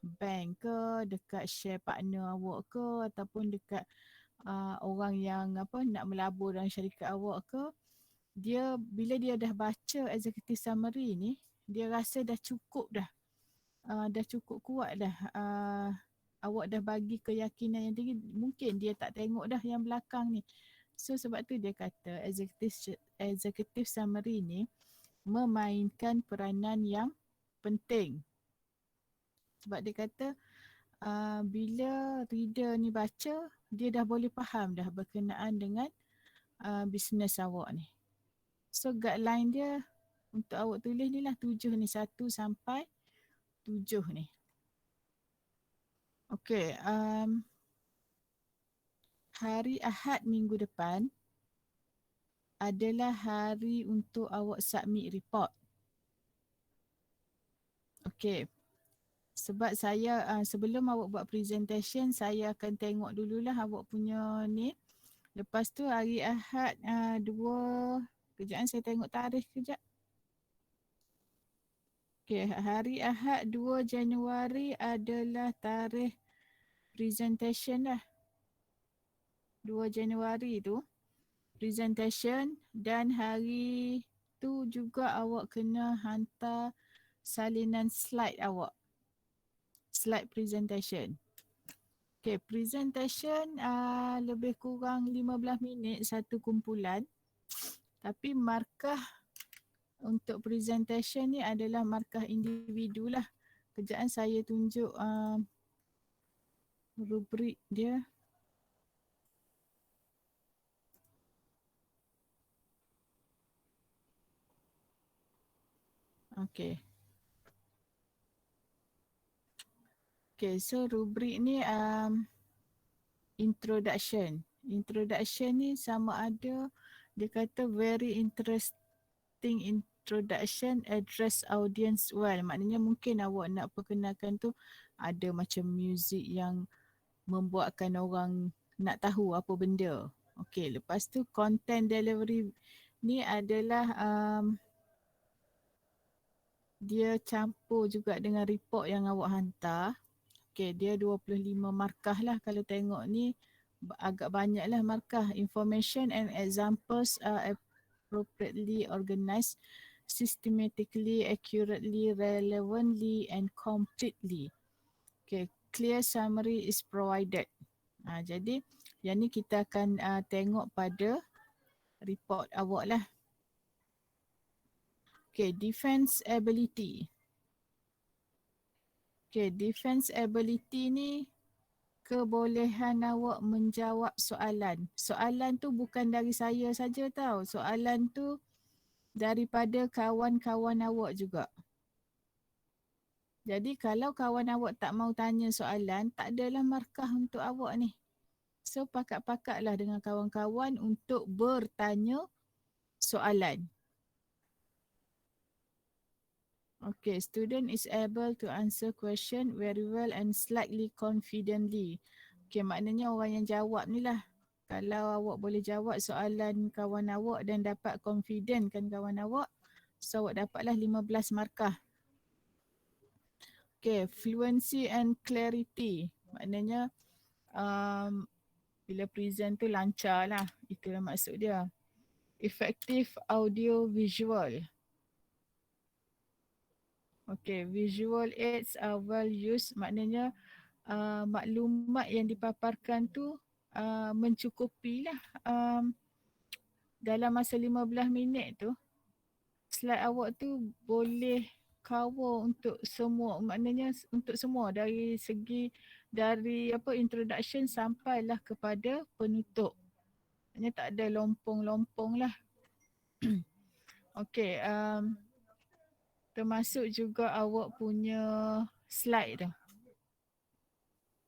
bank ke, dekat share partner awak ke, ataupun dekat orang yang nak melabur dalam syarikat awak ke, dia bila dia dah baca executive summary ni, dia rasa dah cukup dah. Dah cukup kuat dah. Awak dah bagi keyakinan yang tinggi, mungkin dia tak tengok dah yang belakang ni. So sebab tu dia kata executive summary ni memainkan peranan yang penting. Sebab dia kata bila reader ni baca, dia dah boleh faham dah berkenaan dengan bisnes awak ni. So guideline dia untuk awak tulis ni lah 7 ni, 1 sampai 7 ni. Okay, hari Ahad minggu depan adalah hari untuk awak submit report. Okay, sebab saya sebelum awak buat presentation, saya akan tengok dululah awak punya ni. Lepas tu hari Ahad 2, kejap saya tengok tarikh kejap. Okay, hari Ahad 2 Januari adalah tarikh presentation dah. 2 Januari tu presentation, dan hari tu juga awak kena hantar salinan slide awak. Slide presentation. Okay, presentation lebih kurang 15 minit satu kumpulan. Tapi markah untuk presentation ni adalah markah individu lah. Kejap saya tunjuk rubrik dia. Okay. Okay, so rubrik ni introduction. Introduction ni sama ada dia kata very interesting introduction, address audience well. Maknanya mungkin awak nak perkenalkan tu ada macam muzik yang membuatkan orang nak tahu apa benda. Okay, lepas tu content delivery ni adalah dia campur juga dengan report yang awak hantar. Okay, dia 25 markah lah kalau tengok ni. Agak banyak lah markah. Information and examples are appropriately organized, systematically, accurately, relevantly and completely. Okay, clear summary is provided. Jadi yang ni kita akan tengok pada report awak lah. Okay, defense ability. Okay, defense ability ni kebolehan awak menjawab soalan. Soalan tu bukan dari saya saja tau. Soalan tu daripada kawan-kawan awak juga. Jadi kalau kawan awak tak mau tanya soalan, tak adalah markah untuk awak ni. So pakat-pakatlah dengan kawan-kawan untuk bertanya soalan. Okay, student is able to answer question very well and slightly confidently. Okay, maknanya orang yang jawab ni lah. Kalau awak boleh jawab soalan kawan awak dan dapat confident kan kawan awak, so awak dapatlah 15 markah. Okay, fluency and clarity. Maknanya bila present tu lancar lah. Itulah maksud dia. Effective audio visual. Okay, visual aids are well used. Maknanya maklumat yang dipaparkan tu mencukupi lah. Dalam masa 15 minit tu, slide awak tu boleh cover untuk semua. Maknanya untuk semua dari segi introduction sampailah kepada penutup. Maknanya tak ada lompong-lompong lah. Okay, termasuk juga awak punya slide tu.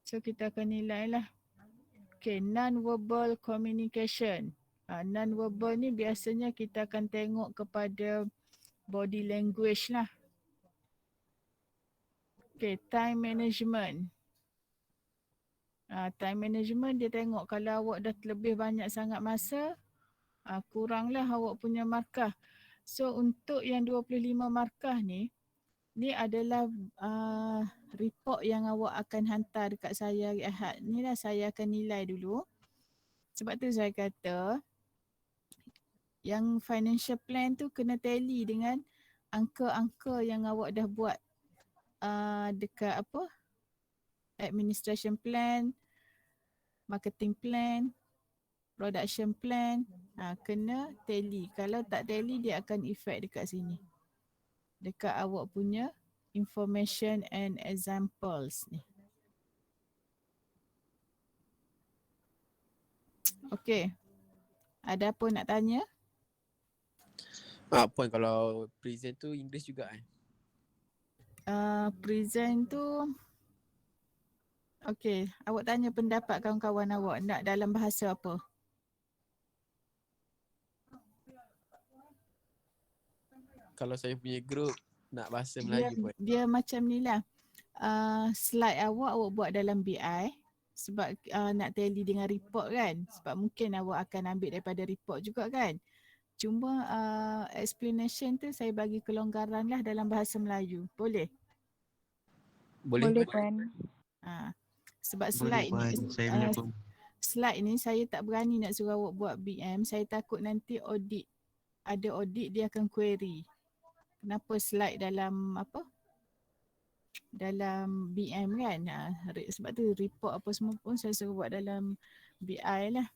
So kita akan nilai lah. Okay, non-verbal communication. Non-verbal ni biasanya kita akan tengok kepada body language lah. Okay, time management. Time management dia tengok kalau awak dah lebih banyak sangat masa, kuranglah awak punya markah. So untuk yang 25 markah ni adalah report yang awak akan hantar dekat saya hari Ahad. Ni lah saya akan nilai dulu. Sebab tu saya kata yang financial plan tu kena tally dengan angka-angka yang awak dah buat dekat administration plan, marketing plan, production plan. Kena tally. Kalau tak tally dia akan effect dekat sini. Dekat awak punya information and examples ni. Okay. Ada apa nak tanya? Puan kalau present tu English juga Present tu okay, awak tanya pendapat kawan-kawan awak nak dalam bahasa apa? Kalau saya punya group nak bahasa Melayu pun. Dia macam ni lah. Slide awak buat dalam BI sebab nak tally dengan report kan. Sebab mungkin awak akan ambil daripada report juga kan. Cuma explanation tu saya bagi kelonggaran lah dalam bahasa Melayu. Boleh? Boleh Puan. Sebab Boleh puan, saya punya pun. slide ni saya tak berani nak suruh awak buat BM. Saya takut nanti audit. Ada audit dia akan query. Kenapa slide dalam dalam BM kan. Sebab tu report apa semua pun saya suruh buat dalam BI lah.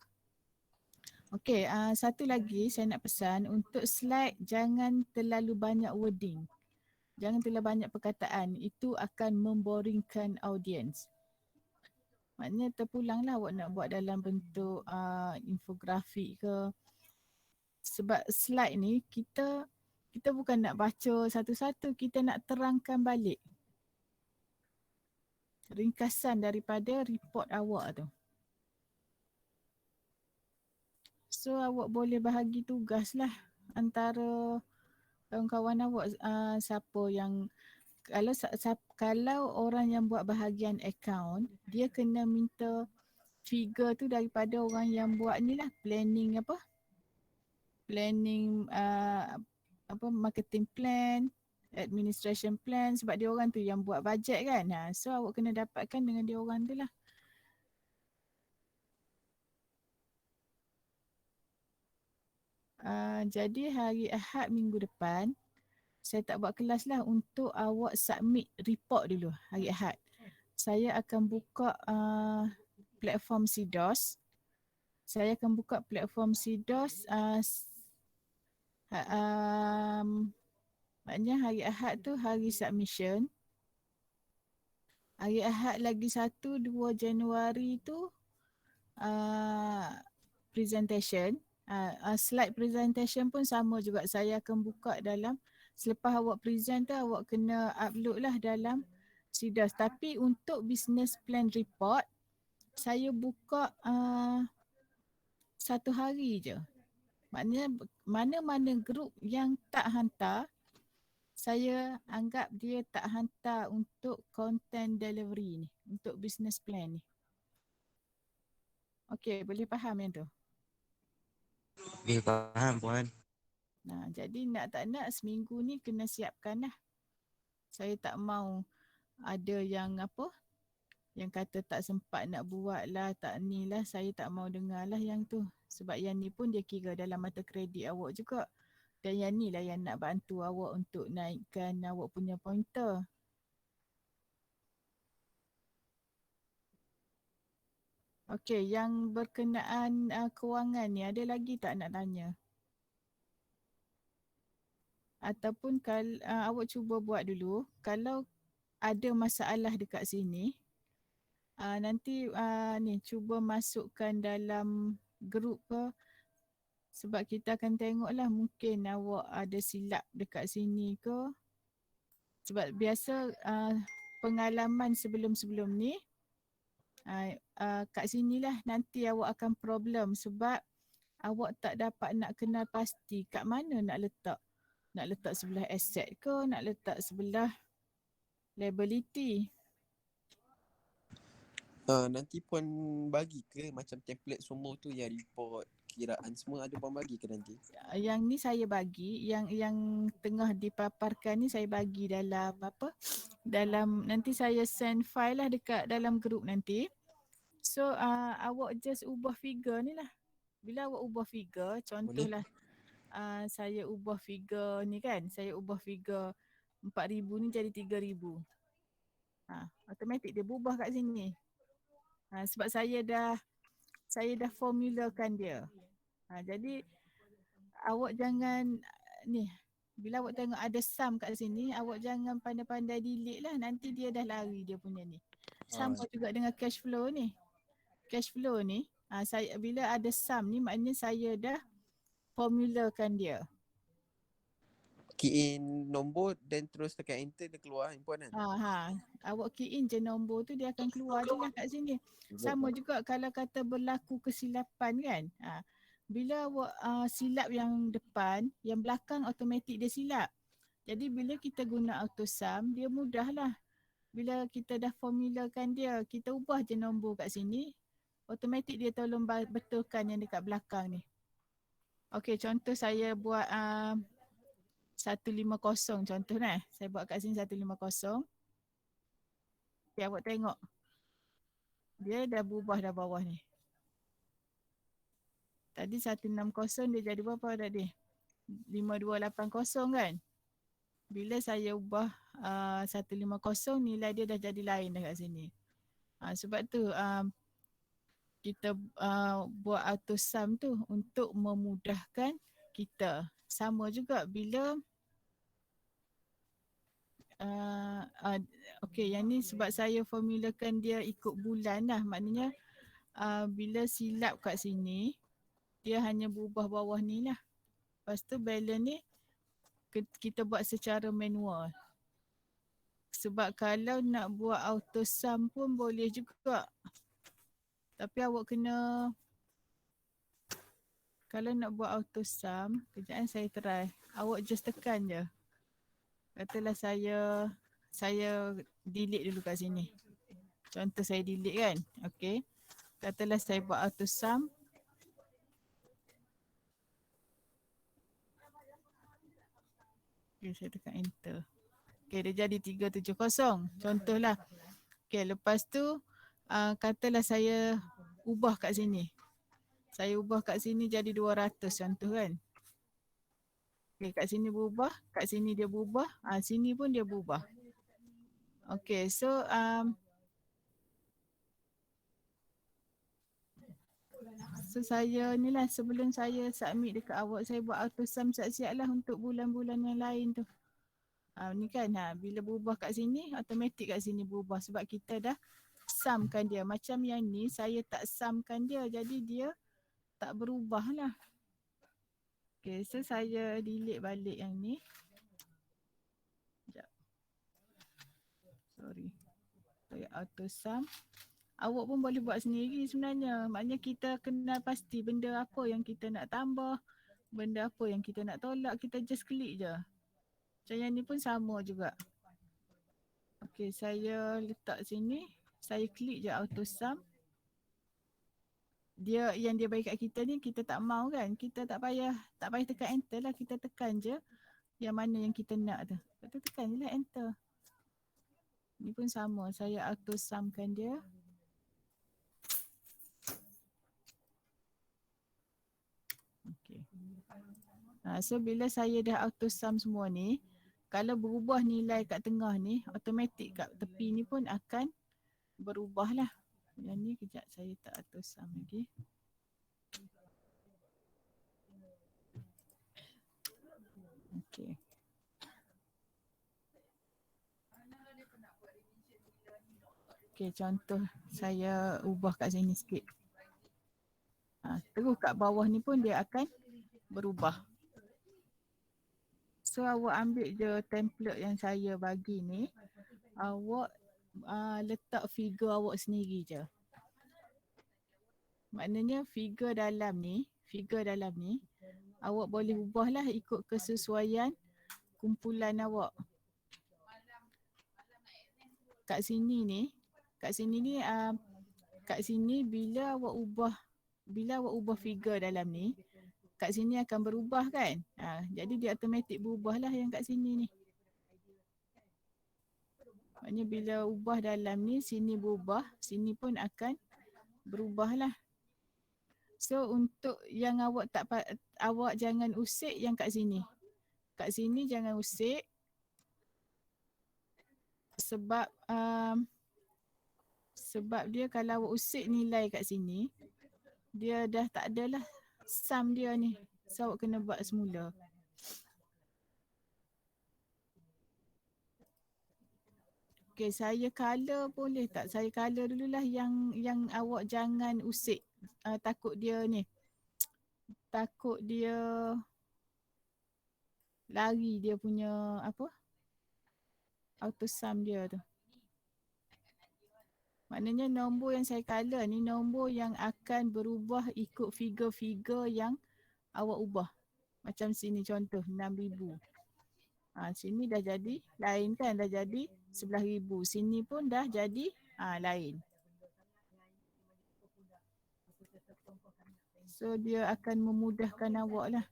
Okay, satu lagi saya nak pesan untuk slide jangan terlalu banyak wording. Jangan terlalu banyak perkataan. Itu akan memboringkan audience. Maknanya terpulanglah awak nak buat dalam bentuk infografik ke. Sebab slide ni kita bukan nak baca satu-satu, kita nak terangkan balik ringkasan daripada report awak tu. So awak boleh bahagi tugas lah antara kawan-kawan awak siapa yang kalau orang yang buat bahagian account, dia kena minta figure tu daripada orang yang buat ni lah planning marketing plan, administration plan, sebab dia orang tu yang buat bajet kan. So awak kena dapatkan dengan dia orang tu lah. Jadi hari Ahad minggu depan saya tak buat kelas lah untuk awak submit report dulu hari Ahad. saya akan buka platform CDOS. Saya akan buka platform CDOS maknanya hari Ahad tu hari submission. Hari Ahad lagi 1-2 Januari tu presentation. Slide presentation pun sama juga. Saya akan buka dalam, selepas awak present tu awak kena upload lah dalam CDOS. Tapi untuk business plan report, saya buka 1 hari je. Maknanya mana-mana group yang tak hantar, saya anggap dia tak hantar untuk content delivery ni, untuk business plan ni. Okey, boleh faham yang tu? Okey, faham puan. Nah, jadi nak tak nak seminggu ni kena siapkan lah. Saya tak mau ada yang yang kata tak sempat nak buat lah, tak ni lah, saya tak mau dengar lah yang tu. Sebab yang ni pun dia kira dalam mata kredit awak juga. Dan yang ni lah yang nak bantu awak untuk naikkan awak punya pointer. Okey, yang berkenaan kewangan ni ada lagi tak nak tanya? Ataupun kalau awak cuba buat dulu, kalau ada masalah dekat sini, nanti ni cuba masukkan dalam grup ke, sebab kita akan tengoklah mungkin awak ada silap dekat sini ke. Sebab biasa pengalaman sebelum-sebelum ni kat sinilah nanti awak akan problem sebab awak tak dapat nak kenal pasti kat mana nak letak. Nak letak sebelah asset ke, nak letak sebelah liability. Nanti puan bagi ke macam template semua tu yang report, kiraan semua ada puan bagi ke nanti? Yang ni saya bagi, yang tengah dipaparkan ni saya bagi dalam dalam, nanti saya send file lah dekat dalam group nanti. So awak just ubah figure ni lah. Bila awak ubah figure, contohlah saya ubah figure ni kan, saya ubah figure 4,000 ni jadi 3,000. Automatik dia berubah kat sini. Sebab saya dah formulakan dia. Jadi awak jangan ni, bila awak tengok ada sum kat sini, awak jangan pandai-pandai delete lah, nanti dia dah lari dia punya ni. Sama juga dengan cash flow ni. Cash flow ni, saya bila ada sum ni maknanya saya dah formulakan dia. Key in nombor dan terus tekan enter dia keluar puan kan? Awak key in je nombor tu, dia akan keluar je lah kat sini. Sama juga kalau kata berlaku kesilapan kan. Bila awak silap yang depan, yang belakang automatik dia silap. Jadi bila kita guna AutoSum, dia mudah lah. Bila kita dah formulakan dia, kita ubah je nombor kat sini, automatik dia tolong betulkan yang dekat belakang ni. Okey, contoh saya buat 150 contoh lah. Saya buat kat sini 150. Okay, awak tengok. Dia dah berubah dah bawah ni. Tadi 160 dia jadi berapa tadi? 5280 kan? Bila saya ubah 150, nilai dia dah jadi lain dah kat sini. Sebab tu kita buat AutoSum tu untuk memudahkan kita. Sama juga bila okey, yang ni sebab saya formulakan dia ikut bulan lah. Maknanya bila silap kat sini, dia hanya berubah bawah ni lah. Lepas tu balance ni kita buat secara manual. Sebab kalau nak buat AutoSum pun boleh juga. Tapi awak kena, kalau nak buat AutoSum, kejap saya try. Awak just tekan je. Katalah saya delete dulu kat sini. Contoh saya delete kan. Okay. Katalah saya buat AutoSum. Okay, saya tekan enter. Okay, dia jadi 370. Contohlah. Okay, lepas tu katalah saya ubah kat sini. Saya ubah kat sini jadi 200 contoh kan. Okay, kat sini berubah, kat sini dia berubah, sini pun dia berubah. Okay, so So saya ni lah sebelum saya submit dekat awak, saya buat auto sum siap-siap lah untuk bulan-bulan yang lain tu. Ni kan bila berubah kat sini, automatik kat sini berubah sebab kita dah sumkan dia. Macam yang ni saya tak sumkan dia, jadi dia tak berubah lah. Okay, so saya delete balik yang ni. Sekejap. Sorry. Saya auto sum. Awak pun boleh buat sendiri sebenarnya. Maknanya kita kenal pasti benda apa yang kita nak tambah, benda apa yang kita nak tolak, kita just klik je. Macam yang ni pun sama juga. Okay, saya letak sini. Saya klik je auto sum. Dia yang dia bagi kat kita ni kita tak mau kan. Kita tak payah tekan enter lah. Kita tekan je yang mana yang kita nak tu. Lepas tu tekan je lah enter. Ni pun sama. Saya auto sumkan dia. Okay. So bila saya dah auto sum semua ni, kalau berubah nilai kat tengah ni, automatik kat tepi ni pun akan berubah lah. Yang ni kejap saya tak auto sum lagi. Okay. Okay, contoh saya ubah kat sini sikit. Terus kat bawah ni pun dia akan berubah. So awak ambil je template yang saya bagi ni. Awak letak figure awak sendiri je. Maknanya figure dalam ni awak boleh ubah lah ikut kesesuaian kumpulan awak. Kat sini ni bila awak ubah figure dalam ni, kat sini akan berubah kan? Jadi dia automatik berubah lah yang kat sini ni. Maknanya bila ubah dalam ni, sini berubah, sini pun akan berubah lah. So untuk yang awak jangan usik yang kat sini. Kat sini jangan usik. Sebab dia kalau awak usik nilai kat sini, dia dah tak adalah sum dia ni. So awak kena buat semula. Okay, saya color boleh tak? Saya color dululah yang awak jangan usik. Takut dia lari dia punya auto sum dia tu. Maknanya nombor yang saya color ni nombor yang akan berubah ikut figure-figure yang awak ubah. Macam sini contoh 6,000. Sini dah jadi lain kan, dah jadi 11,000. Sini pun dah jadi lain. So dia akan memudahkan awak lah.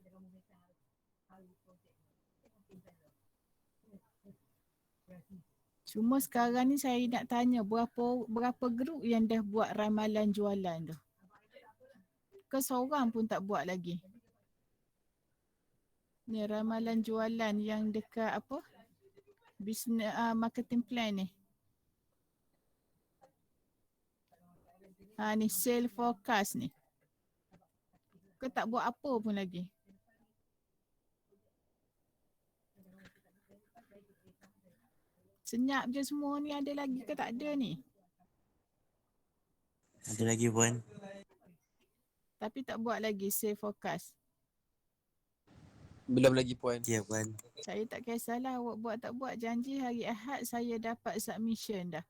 Cuma sekarang ni saya nak tanya berapa grup yang dah buat ramalan jualan tu? Ke seorang pun tak buat lagi? Ni ramalan jualan yang dekat business marketing plan ni. Ni sale forecast ni. Ke tak buat apa pun lagi? Senyap je semua ni, ada lagi ke tak ada ni? Ada lagi Puan. Tapi tak buat lagi sale forecast. Belum lagi Puan. Ya Puan. Saya tak kisahlah awak buat tak buat, janji hari Ahad saya dapat submission dah.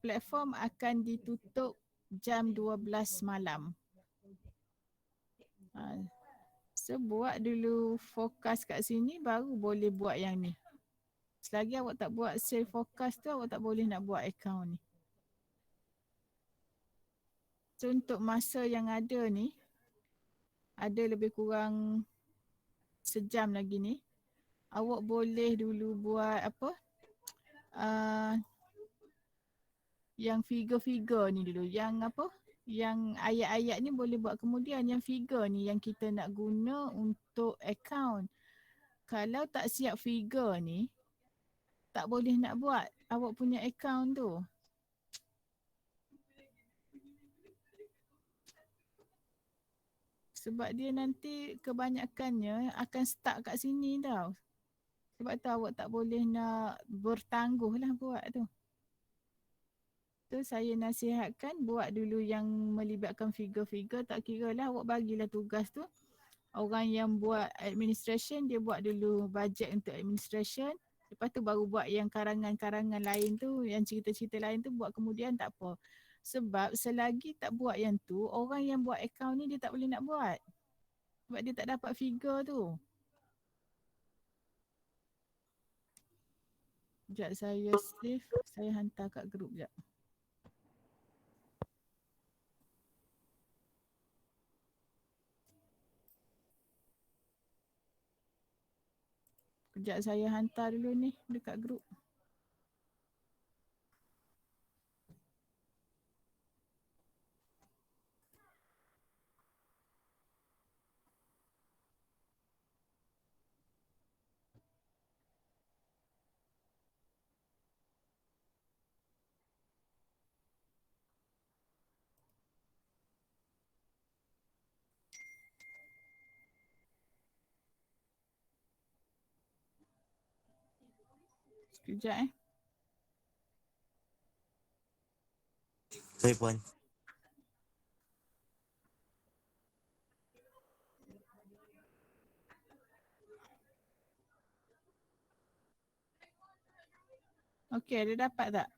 Platform akan ditutup jam 12 malam. So buat dulu forecast kat sini baru boleh buat yang ni. Selagi awak tak buat sale forecast tu, awak tak boleh nak buat account ni. So untuk masa yang ada ni, ada lebih kurang sejam lagi ni, awak boleh dulu buat yang figure-figure ni dulu. Yang ayat-ayat ni boleh buat kemudian. Yang figure ni yang kita nak guna untuk account. Kalau tak siap figure ni, tak boleh nak buat awak punya account tu. Sebab dia nanti kebanyakannya akan stuck kat sini tau. Sebab tu awak tak boleh nak bertangguh lah buat tu. Tu saya nasihatkan buat dulu yang melibatkan figure-figure, tak kira lah awak bagilah tugas tu. Orang yang buat administration, dia buat dulu bajet untuk administration. Lepas tu baru buat yang karangan-karangan lain tu, yang cerita-cerita lain tu buat kemudian, tak apa. Sebab selagi tak buat yang tu, orang yang buat account ni dia tak boleh nak buat. Sebab dia tak dapat figure tu. Sekejap saya save, saya hantar kat grup sekejap. Sekejap saya hantar dulu ni dekat grup. Sekejap Sorry Puan. Okey, ada dapat tak?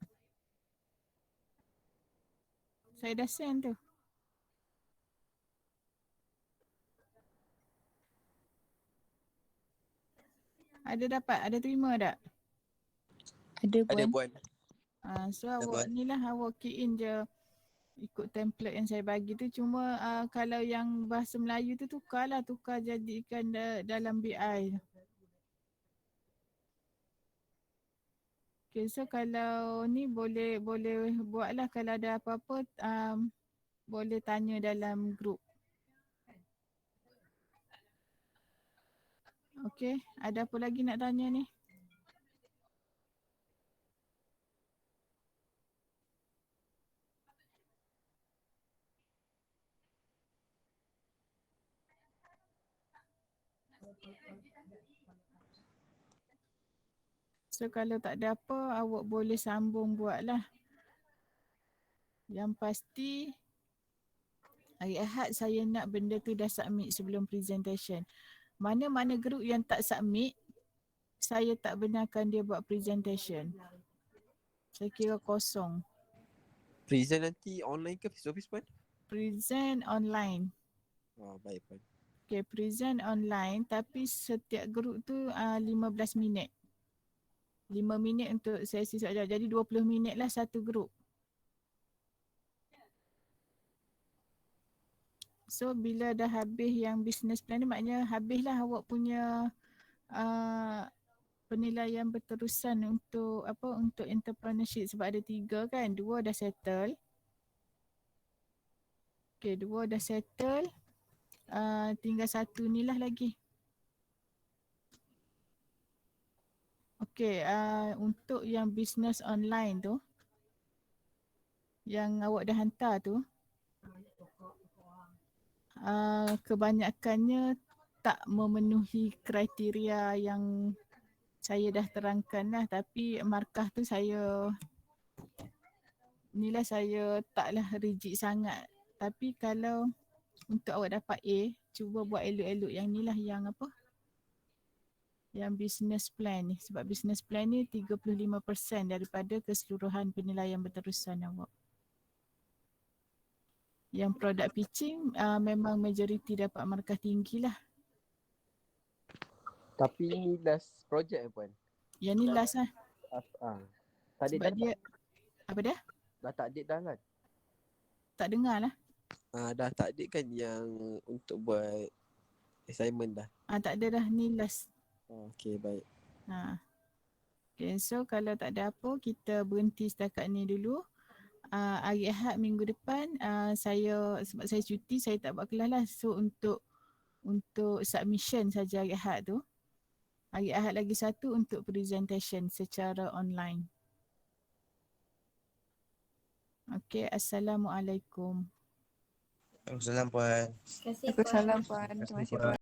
Saya dah send tu. Ada dapat? Ada terima tak? Ada Ada Puan. Puan. So awak Puan. ni lah, awak key in je ikut template yang saya bagi tu. Cuma kalau yang bahasa Melayu tu tukar jadikan dalam BI. Okay, so kalau ni boleh buatlah, kalau ada apa-apa boleh tanya dalam grup. Okay, ada apa lagi nak tanya ni? So kalau tak ada apa, awak boleh sambung buat lah. Yang pasti hari Ahad saya nak benda tu dah submit sebelum presentation. Mana-mana group yang tak submit, saya tak benarkan dia buat presentation. Saya kira kosong. Present nanti online ke face to face Puan? Present online. Oh, baik Puan. Okay, present online tapi setiap group tu 15 minit. 5 minit untuk sesi soalan. Jadi 20 minit lah satu group. So bila dah habis yang business plan ni, maknanya habislah awak punya penilaian berterusan untuk untuk entrepreneurship, sebab ada 3 kan. 2 dah settle. Okay, 2 dah settle. Tinggal 1 ni lah lagi. Okay, untuk yang business online tu, yang awak dah hantar tu, kebanyakannya tak memenuhi kriteria yang saya dah terangkan lah. Tapi markah tu saya taklah rigid sangat. Tapi kalau untuk awak dapat A, cuba buat elok-elok yang ni lah, yang yang business plan ni. Sebab business plan ni 35% daripada keseluruhan penilaian berterusan awak. Yang product pitching memang majoriti dapat markah tinggi lah. Tapi ni last project Puan. Yang ni last lah. Tadi Sebab dah dia, apa dah? dah tak update dah kan? Tak dengar lah. Dah tak ada kan yang untuk buat assignment dah. Tak ada dah, ni last. Okay, baik. Okay, so kalau tak ada apa, kita berhenti setakat ni dulu. Hari Ahad minggu depan, sebab saya cuti, saya tak buat kelas lah. So untuk submission saja hari Ahad tu. Hari Ahad lagi 1 untuk presentation secara online. Okay, Assalamualaikum. Waalaikumsalam puan. Waalaikumsalam puan. Terima kasih puan.